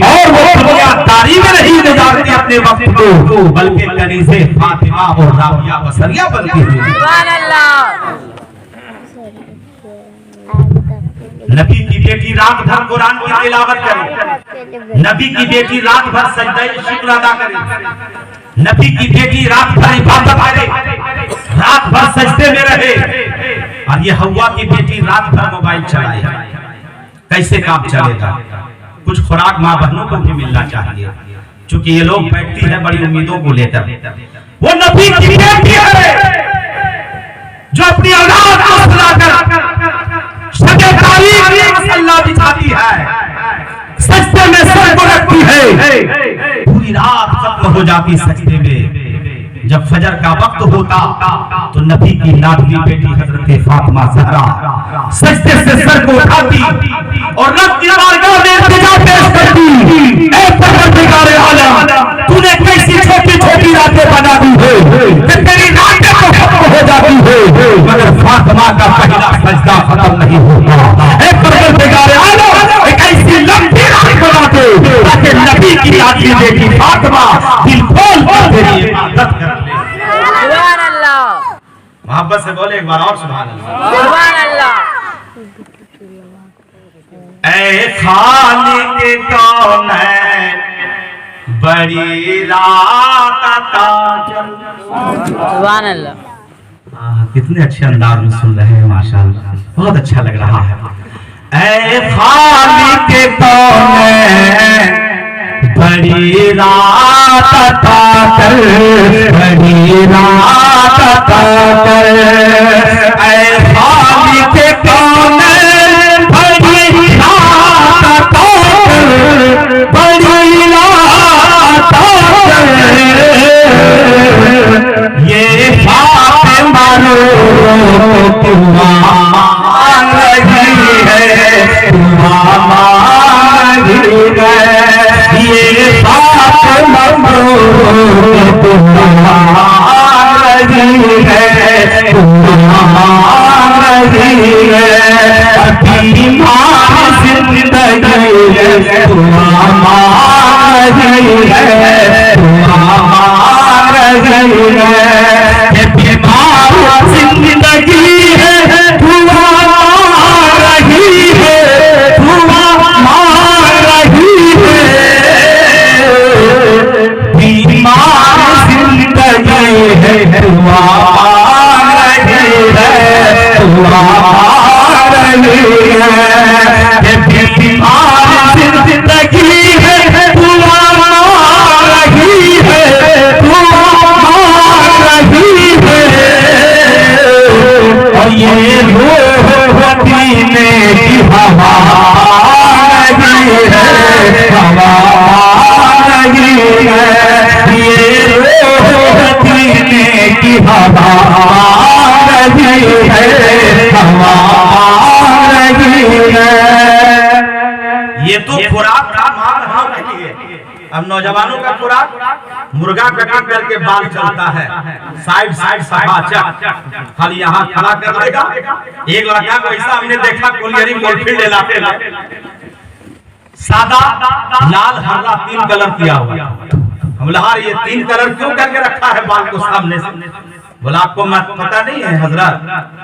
और वो दुनियादारी में नहीं गुजारती अपने वक्त को, बल्कि कनीज़े फातिमा और राबिया बसरिया बनती हुई। सुभान अल्लाह। नबी की बेटी रात भर कुरान की तिलावत करे, नबी की बेटी रात भर सजदा शुक्र अदा करे, नबी की बेटी रात भर इबादत करे, रात भर सजदे में रहे। और ये हवा की बेटी रात भर मोबाइल चलाए, कैसे काम चलेगा? कुछ खुराक माँ बहनों को भी मिलना चाहिए, क्योंकि ये लोग बैठती है बड़ी उम्मीदों को लेकर। वो नबी की बेटी है जो अपनी औलाद को सुलाकर मसल्ला बिछाती है, सजदे में सर को रखती है, पूरी रात खत्म हो जाती सजदे में। जब फजर का वक्त होता तो नबी की लाडली बेटी हजरत फातिमा ज़हरा सजदे से सर को उठाती और रब की बारगाह में इल्तिजा पेश करती, ऐ परवरदिगार आलम, तूने कैसी छोटी छोटी रातें बना दी है कि तेरी रातें तो खत्म हो जाती है, मगर फातिमा का पहला सजदा खत्म नहीं होता। ऐ परवरदिगार आलम, एक ऐसी लंबी रात बना दे ताकि नबी की लाडली बेटी फातिमा दिल खोल कर तेरी इबादत करे। सुभान अल्लाह। मोहब्बत से बोले एक बार और सुभान अल्लाह। सुभान अल्लाह। ऐ खालिक कौनैन बड़ी रात ताजल। सुभान अल्लाह। कितने अच्छे अंदाज में सुन रहे हैं, माशाअल्लाह, बहुत अच्छा लग रहा है। ऐ खालिक कौनैन बड़ी रात ताजल बड़ी रात अता कर, ऐ खालिक कौन बड़ी रात अता कर, बड़ी रात अता कर। ये फातिमा रो तुम मान रही है, तुम मान रही है। ये फातिमा रो तुम मान रही है, तुम मान रही है। बीमार जिंदगी है, तुम मान रही है, तुम मान रही है। बीमार जिंदगी है, तुम मान रही है, तुम मान रही है। बीमार जिंदगी है, तुम मान रही है, तुम मान रही है। बीमार जिंदगी है, तुम मान रही है, तुम मान रही है। और ये रूह मदीने की हवा रही है, हवा रही है। ये रूह मदीने की हवा रही है, हवा रही है। ये तो खुराक था मां के लिए। अब नौजवानों का खुराक मुर्गा कटिंग करके बाल चलता है, साइड साइड सफाचक खाली यहाँ खड़ा कर देगा। एक लड़का को ऐसा हमने देखा कोलियरी गोलफील्ड इलाके में, सादा लाल हरा 3 कलर किया हुआ। हम बोला ये 3 कलर क्यों करके रखा है बाल को सामने से? बोला आपको पता नहीं है हजरत,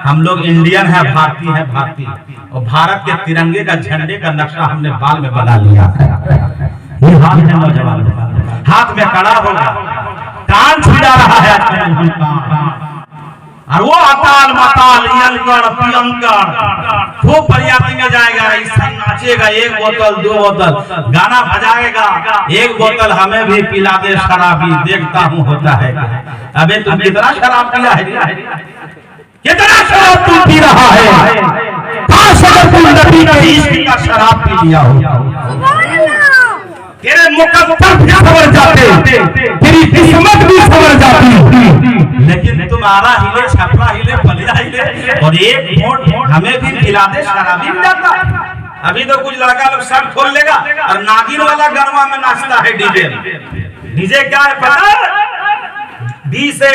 हम लोग इंडियन है, भारतीय है, भारतीय, और भारत के तिरंगे का झंडे का नक्शा हमने बाल में बना लिया है। ये हाथ में नौजवान हाथ में कड़ा होगा, कान छिड़ा रहा है। और वो अताल मताल यलगढ़ पियंकर खूब बरियाती में जाएगा, ऐसा नाचेगा, 1 बोतल 2 बोतल गाना बजाएगा, 1 बोतल हमें भी पिला दे शराबी, देखता हूँ होता है। अबे तुम कितना शराब पिया है, कितना शराब तुम पी रहा है? काश अगर तुम नबी के इश्क का शराब पी लिया हो, तेरे मुकद्दर भी संवर जाते, तेरी किस्मत भी संवर जाती। लेकिन तुम्हारा हिले, छपरा हिले, बलिया हिले, और एक वोट हमें भी खिला दे, शराबी मिल जाता। अभी तो कुछ लड़का लोग शर्ट खोल लेगा और नागिन वाला गरबा में नाचता है डीजे। डीजे क्या है पता है? डी से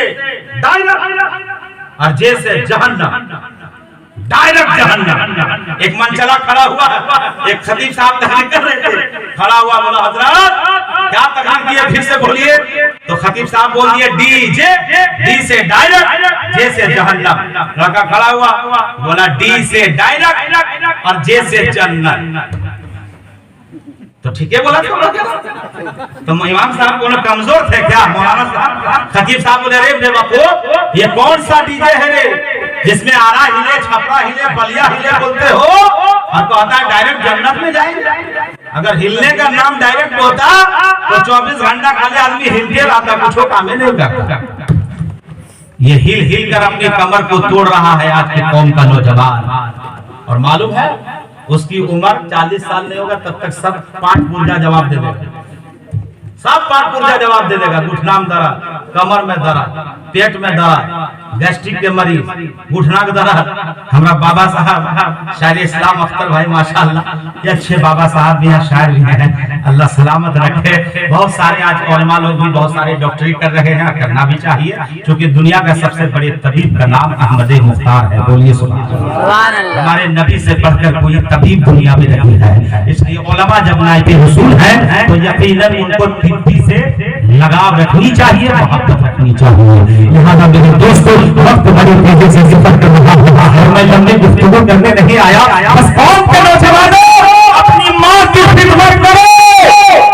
डायरेक्ट और जे से जहन्नम, डायरेक्ट जहन्नम। एक मंचला खड़ा हुआ, एक खतीब साहब तकरीर कर रहे थे, खड़ा हुआ, बोला हजरत क्या तकरीर की है, फिर से बोलिए। तो खतीब साहब बोल दिए डीजे, डी से डायरेक्ट, जे से जहन्नम। लड़का खड़ा हुआ, बोला डी से डायरेक्ट और जे से जन्नत। तो ठीक है बोला। तो इमाम साहब को कमजोर थे क्या? मौलाना साहब, खतीब साहब बोले अरे बेवकूफ, ये कौन सा डीजे है रे जिसमें आरा हिले, छपरा हिले, बलिया हिले बोलते हो, और कहता है डायरेक्ट जन्नत में जाएंगे। अगर हिलने का नाम डायरेक्ट होता तो 24 घंटा खाली आदमी हिलते रहता, कुछ काम ही नहीं करता। ये हिल हिल कर अपनी कमर को तोड़ रहा है आज की कौम का नौजवान। और मालूम है उसकी उम्र 40 साल नहीं होगा तब तक सब पाठ पुर्जा जवाब दे देगा, सब पाठ पुर्जा जवाब दे देगा। घुटना में दर्द, कमर में दर्द, पेट में दर्द, गैस्ट्रिक के मरीज, घुटना के दर्द। हमारा बाबा साहब शायर इस्लाम अख्तर भाई माशाअल्लाह, ये अच्छे बाबा साहब भी हैं, शायर भी हैं, अल्लाह सलामत रखे। बहुत सारे आज उलमा लोग भी बहुत सारे डॉक्टरी कर रहे हैं, करना भी चाहिए, क्योंकि दुनिया का सबसे बड़े तबीब का नाम अहमद मुख्तार है। बोलिए सुभान अल्लाह। हमारे नबी से बढ़कर कोई तबीब दुनिया में नहीं है, इसलिए उलमा जब नाइबे हुजूर है तो यकीनन उनको तिब्बी से लगाव रखनी चाहिए, मोहब्बत रखनी चाहिए। यहाँ मेरे दोस्तों वक्त बड़ी तेजी से सफर कर रहा है, मैं लंबी गुफ्तगू करने नहीं आया। बस कौन के नौजवानों अपनी माँ की खिदमत करो,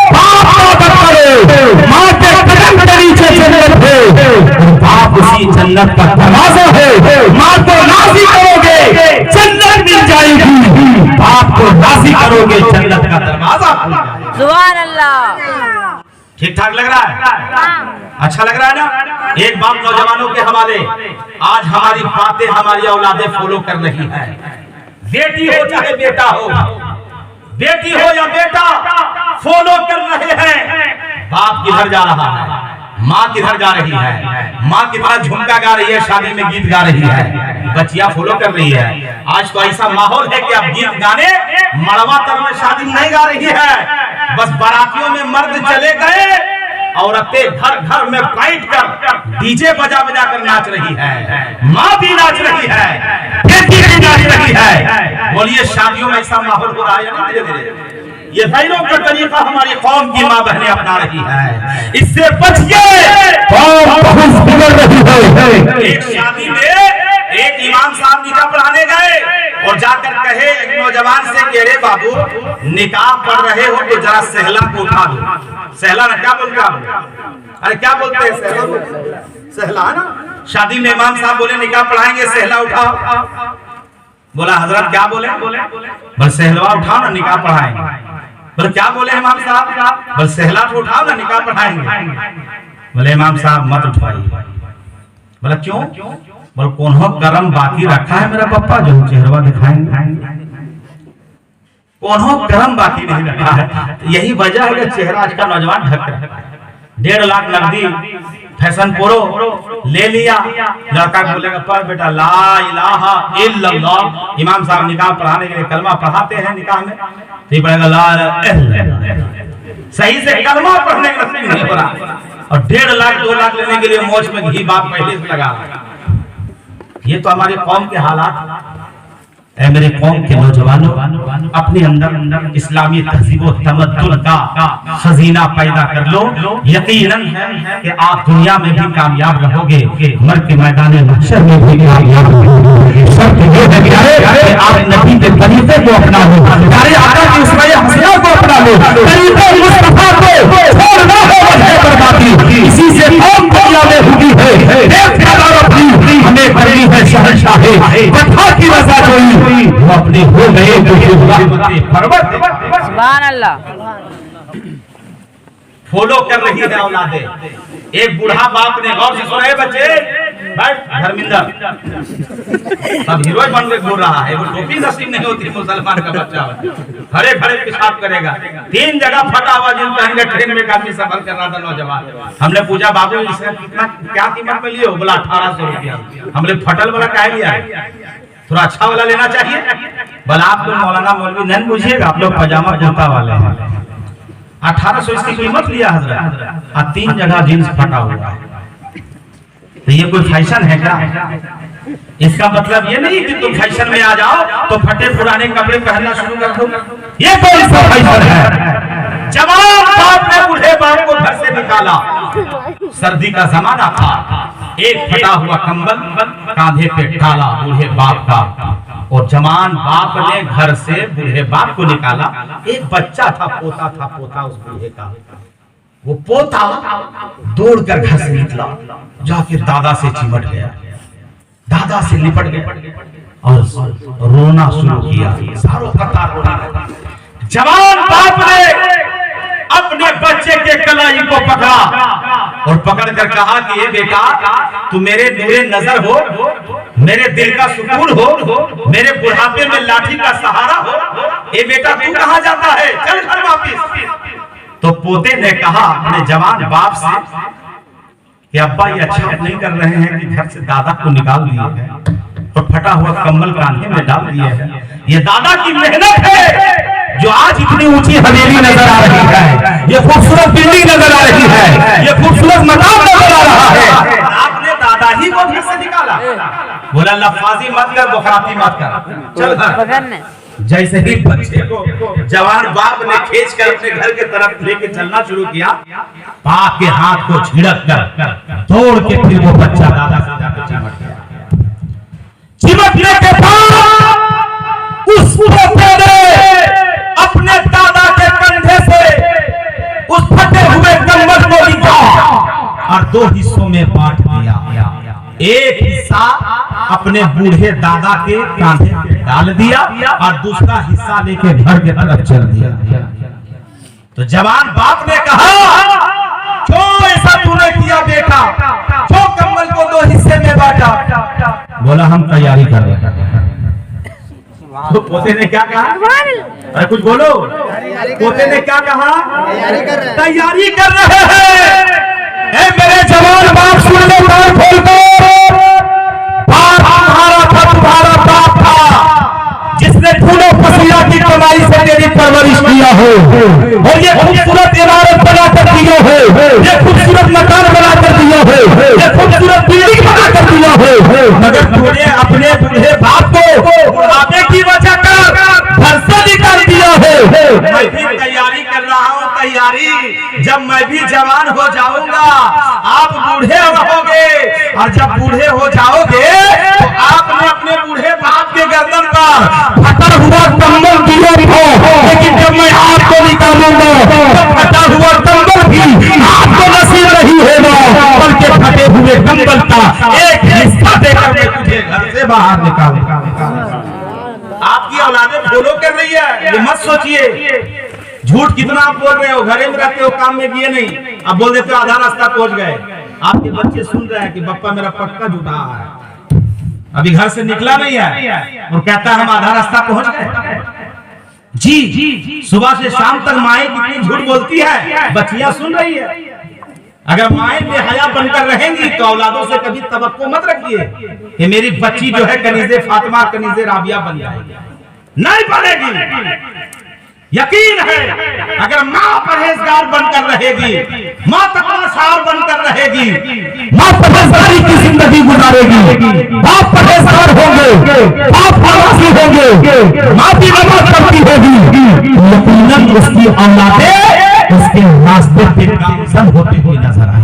बाप का मदद करो, माँ के कदम के नीचे जन्नत है, बाप उसी जन्नत का दरवाजा है। माँ को राजी करोगे जन्नत मिल जाएगी, बाप को राजी करोगे जन्नत का दरवाजा खुल जाएगा। सुभान अल्लाह। ठीक ठाक लग रहा है? अच्छा लग रहा है ना? एक बात नौजवानों के हवाले, आज हमारी बातें हमारी औलादें फॉलो कर रही है। बेटी हो चाहे बेटा हो, बेटी हो या बेटा, फॉलो कर रहे हैं। बाप किधर जा रहा है, माँ किधर जा रही है, माँ किधर झुमका गा रही है, शादी में गीत गा रही है, बच्चियां फॉलो कर रही है। आज तो ऐसा माहौल है कि अब गीत गाने मड़वा तर में शादी नहीं गा रही है, बस बारातियों में मर्द चले गए, औरतें घर घर में बैठ कर डीजे बजा बजा कर नाच रही है, माँ भी नाच रही है, बेटी भी नाच रही है। बोलिए शादियों में ऐसा माहौल हो रहा है ना धीरे धीरे? ये भाइयों का तरीका हमारी कौम की माँ बहनें अपना रही है, इससे बचिए, कौम बहुत बिगड़ रही है। एक शादी में एक इमाम साहब निकाह पढ़ाने गए और जाकर कहे एक नौजवान से कि अरे बाबू निकाह पढ़ रहे हो तो जरा सहला को उठा दो। सहला ना क्या बोलते आप? अरे क्या बोलते हैं? सहला, सहला ना। शादी में इमाम साहब बोले निकाह पढ़ाएंगे, सहला उठाओ। बोला हजरत क्या बोले? बोले सहलवा उठाओ ना निकाह पढ़ाएंगे। बोले क्या बोले इमाम साहब? बोले सहला तो उठाओ ना निकाह पढ़ाएंगे। बोले इमाम साहब मत उठवाइए। बोला क्यों? बोले कौन करम बाकी रखा है मेरा पप्पा जो चेहरा दिखाएंगे? कौन करम बाकी नहीं रखा है। यही वजह है कि चेहरा आज का नौजवान ढक रहा है। 1.5 लाख नकदी फैशन प्रो ले लिया, लड़का बोलेगा पर बेटा ला इलाहा इल्लल्लाह। इमाम साहब निकाह पढ़ाने के लिए कलमा पढ़ाते हैं निकाह में, तो पढ़ेगा ला सही से कलमा पढ़ने का नसीब नहीं हो रहा, और 1.5 लाख 2 लाख लेने के लिए मौज में घी बाप पहले से लगा। ये तो हमारे कौम के हालात। ऐ मेरे कौम के नौजवानों, अपने अंदर इस्लामी तहजीब व तमद्दुन का खजीना पैदा कर लो। यकीनन है कि आप दुनिया में भी कामयाब रहोगे, मर के मैदान महशर में भी कामयाब रहोगे। शर्त ये है कि आप नबी के तरीके को अपना लो, प्यारे आका की उसमें हसीना को अपना लो, तरीके मुस्तफा को छोड़ना हो वजह बर्बादी। इसी से कौम दुनिया में हुई है। एक हमें करनी है शहंशाहे वफा की रज़ा जोई, वो अपने हो गए सुभान अल्लाह। फॉलो कर रही है औलादें। एक बूढ़ा बाप ने गौर से सुना, बच्चे बैठ, धर्मिंदर सब हीरो बन के घूर रहा है, वो टोपी नसीब नहीं होती मुसलमान का बच्चा, खड़े खड़े पेशाब करेगा। 3 जगह फटा हुआ जींस पहन के ट्रेन में एक आदमी सफर कर रहा था नौजवान। हमने पूछा बाबू इसका कितना क्या कीमत में लिए हो? बोला 1800 रुपया। हमने फटल वाला क्या लिया है, थोड़ा अच्छा वाला लेना चाहिए। बोला आप लोग मौलाना मौलवी नहीं पूछिएगा, आप लोग पजामा कुर्ता वाले हैं। 1800 इसकी कीमत लिया हजरत, और 3 जगह जींस फटा हुआ है। तो ये कोई फैशन है क्या? इसका मतलब ये नहीं कि तुम फैशन में आ जाओ तो फटे पुराने कपड़े पहनना शुरू कर दो, ये कोई फैशन है। जवान बाप ने बूढ़े बाप को घर से निकाला, सर्दी का जमाना था, एक फटा हुआ कंबल कांधे पे डाला बूढ़े बाप का, और जवान बाप ने घर से बूढ़े बाप को निकाला। एक बच्चा था, पोता उस बूढ़े का। वो पोता दौड़कर घर से निकला, जाके दादा से चिमट गया, दादा से लिपट गया और रोना शुरू किया। सारों कतार रोना लगा। जवान बाप ने अपने बच्चे के कलाई को पकड़ा और पकड़कर कहा कि ये बेटा तू मेरे नूरे नजर हो, मेरे दिल का सुकून हो, मेरे बुढ़ापे में लाठी का सहारा हो। ये बेटा तू कहां जाता है, चल घर वापिस। तो पोते ने कहा अपने जवान बाप से कि अब्बा ये अच्छा नहीं कर रहे हैं कि घर से दादा को निकाल दिए हैं और फटा हुआ कंबल कांधे में डाल दिए हैं। ये दादा की मेहनत है जो आज इतनी ऊंची हवेली नजर आ रही है, ये खूबसूरत बिल्डिंग नजर आ रही है, ये खूबसूरत मकान नजर आ रहा है। आपने दादा ही को घर से निकाला। बोला लफाजी मत कर, बुखाती मत कर, चल घर। जैसे ही बच्चे को जवान बाप ने खींच कर अपने घर के तरफ लेके चलना शुरू किया, बाप के हाथ को छिड़क कर दौड़ के फिर वो बच्चा दादा से जाकर चिमट गया। चिमटने के बाद उस पोते ने अपने दादा के कंधे से उस फटे हुए कंबल को निकाला और 2 हिस्सों में बांट दिया। एक हिस्सा अपने बूढ़े दादा के कांधे पे डाल दिया और दूसरा हिस्सा लेके घर के तरफ चल दिया। तो जवान बाप ने कहा बाटा? बोला हम तैयारी कर रहे हैं। तो पोते ने क्या कहा? अरे कुछ बोलो। पोते ने क्या कहा? तैयारी कर रहे हैं। ए मेरे जवान बाप सुन ले, कान खोल कर। बाप हमारा था, तुम्हारा बाप था, जिसने फूलों पसीना की कमाई से तेरी परवरिश किया हो, और ये खूबसूरत इमारत बना कर दिया हो, ये खूबसूरत मकान बना कर दिया हो, ये खूबसूरत बिल्डिंग बना कर दिया हो, मगर तूने अपने बूढ़े बाप को बुढ़ापे की वजह कर घर से निकाल दिया है। मैं भी तैयारी कर रहा हूँ, तैयारी। जब मैं भी जवान हो जाऊंगा, आप बूढ़े रहोगे, और जब बूढ़े हो जाओगे तो आपने अपने बूढ़े बाप के गर्दन पर फटा हुआ कंबल दिया हो, लेकिन जब मैं आपको निकालूंगा तो फटा हुआ कंबल भी आपको नसीब नहीं होगा, बल्कि फटे हुए कंबल का एक हिस्सा देकर मैं तुझे घर से बाहर निकालूंगा। आपकी औलादें फॉलो कर रही है, ये मत सोचिए। झूठ कितना आप बोल रहे हो, घरे में रहते हो, काम में दिए नहीं, अब बोल देते हो आधा रास्ता पहुंच गए। आपके बच्चे सुन रहे हैं कि पप्पा मेरा पक्का झूठा है, अभी घर से निकला नहीं है, और कहता है हम आधा रास्ता पहुंच गए। जी सुबह से शाम तक माएं कितनी झूठ बोलती है, बच्चियां सुन रही है। अगर माएं बेहया बनकर रहेंगी तो औलादों से कभी तवक्को मत रखिए कि मेरी बच्ची जो है कनीज़े फातिमा, कनीज़े राबिया बन जाएगी, नहीं बनेगी। यकीन है अगर माँ परहेजगार बनकर रहेगी, माँ तकवासार बनकर रहेगी, माँ परहेजगारी की जिंदगी गुजारेगी, बाप परहेजगार होंगे, बाप नमाज़ी होंगे, माँ भी नमाज पढ़ती होगी, यकीनन उसकी औलादें उसके रास्ते पे गामज़न होती हुई नजर आई।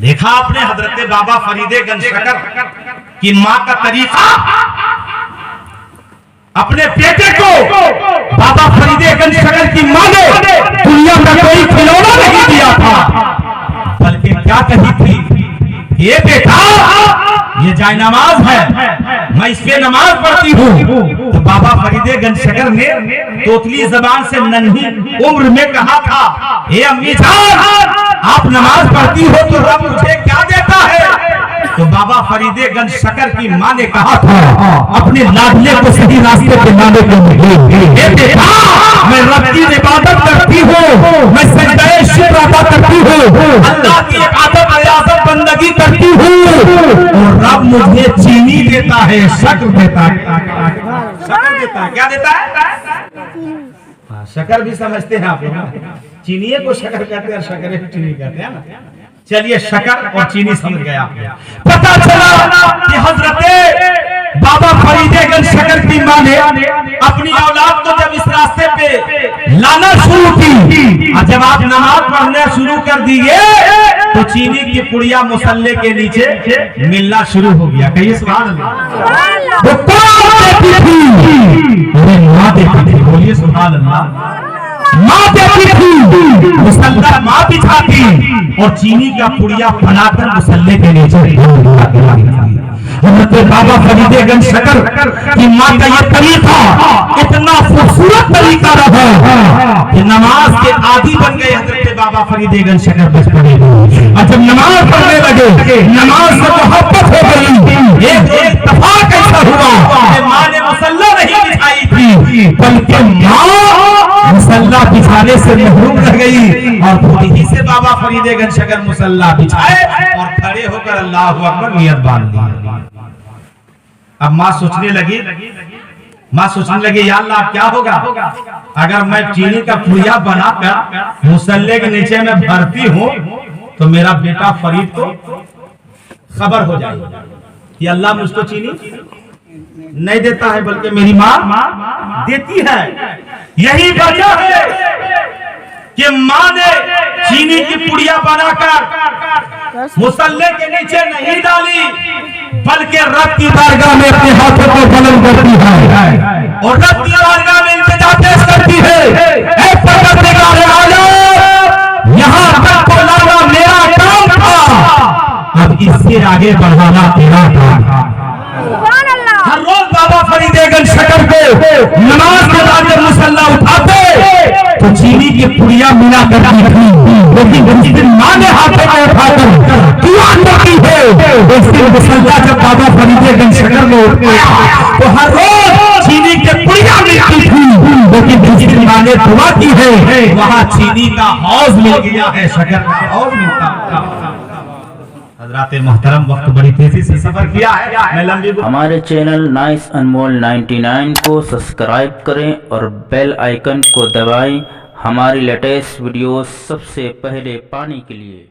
देखा आपने हजरत बाबा फरीदे गंज शकर की माँ का तरीका। अपने बेटे को बाबा फरीदे गंज शकर की माँ ने दुनिया में कोई खिलौना नहीं दिया था, बल्कि क्या कही थी, ये बेटा ये जाय नमाज है, मैं इस पे नमाज पढ़ती हूँ। तो बाबा फरीदे गंज शकर ने तोतली जबान से नन्ही उम्र में कहा था, हे अम्मी जान आप नमाज पढ़ती हो तो रब मुझे क्या देता है? तो बाबा फरीदे गंज शकर की माँ ने कहा था अपने लाडले को सही रास्ते पे लाने के लिए, बेटा मैं रब की इबादत करती हूँ, मैं सजदाए शुक्र अदा करती हूँ, अल्लाह की इबादत रियाजत बंदगी करती हूँ, और रब मुझे चीनी देता है, शक्र देता है। शक्र देता है, क्या देता है? शक्कर भी समझते हैं आप लोग, चीनी को शक्कर कहते हैं, शक्कर को चीनी कहते हैं ना। चलिए शक्कर और चीनी समझ गए आप। पता चला कि हजरत बाबा फरीदे गंज शकर की माँ ने अपनी औलाद को जब इस रास्ते पे लाना शुरू की, और जब आप नमाज पढ़ना शुरू कर दिए तो चीनी की पुड़िया मुसल्ले के नीचे मिलना शुरू हो गया। कहिए सुभान अल्लाह। वो कौन देती थी? अरे माँ देती थी, बोलिए सुभान अल्लाह। माँ देती थी, मुसल्ला माँ बिछाती और चीनी का पुड़िया बनाकर मुसल्ले के नीचे। बाबा फरीदे गंज शकर की माँ का ये तरीका इतना खूबसूरत तरीका रहा कि नमाज के आदी बन गए हजरत बाबा फरीदे गंज शकर बचपन में। और जब नमाज पढ़ने लगे, नमाज से मोहब्बत हो गई। एक दफा कैसा हुआ कि माँ ने मुसल्ला नहीं बिछाई थी, बल्कि माँ मुसल्ला बिछाने से महरूम रह गई, और खुद ही से बाबा फरीदे गंज शकर मुसल्ला बिछाए और खड़े होकर अल्लाह अकबर नियत बांध ली। अब माँ सोचने लगी या अल्लाह क्या होगा अगर मैं चीनी का पुड़िया बनाकर मुसल्ले के नीचे में भरती हूँ तो मेरा बेटा फरीद को खबर हो जाएगी कि अल्लाह मुझको चीनी नहीं देता है, बल्कि मेरी माँ देती है। यही वजह है कि माँ ने चीनी की पुड़िया बनाकर मुसल्ले के नीचे नहीं डाली, बल्कि रब की बारगाह में अपने हाथों को बुलंद करती है और रब की बारगाह में इल्तिजा पेश करती है। ऐ परवरदिगार आलम, यहाँ तक को लाना मेरा काम था, अब इससे आगे बढ़ाना तेरा काम था। हर रोज बाबा फरीदे गंज शकर को नमाज के बाद जब मुसल्ला उठाते तो चीनी की पुड़िया मिला करती थी, लेकिन जिस दिन माँ ने हाथों में उठाकर दुआ करती है उस दिन मुसल्ला जब बाबा फरीदगंज शहर में उठाया तो हर रोज चीनी के पुड़िया मिलती थी, लेकिन जिस दिन माँ ने दुआ की है वहाँ चीनी का हौज मिल गया है, शक्कर का हौज मिलता। हजरात मोहतरम, वक्त बड़ी तेजी से सफर किया है, मैं लंबी हमारे चैनल नाइस अनमोल 99 को सब्सक्राइब करें और बेल आइकन को दबाएं हमारी लेटेस्ट वीडियोस सबसे पहले पाने के लिए।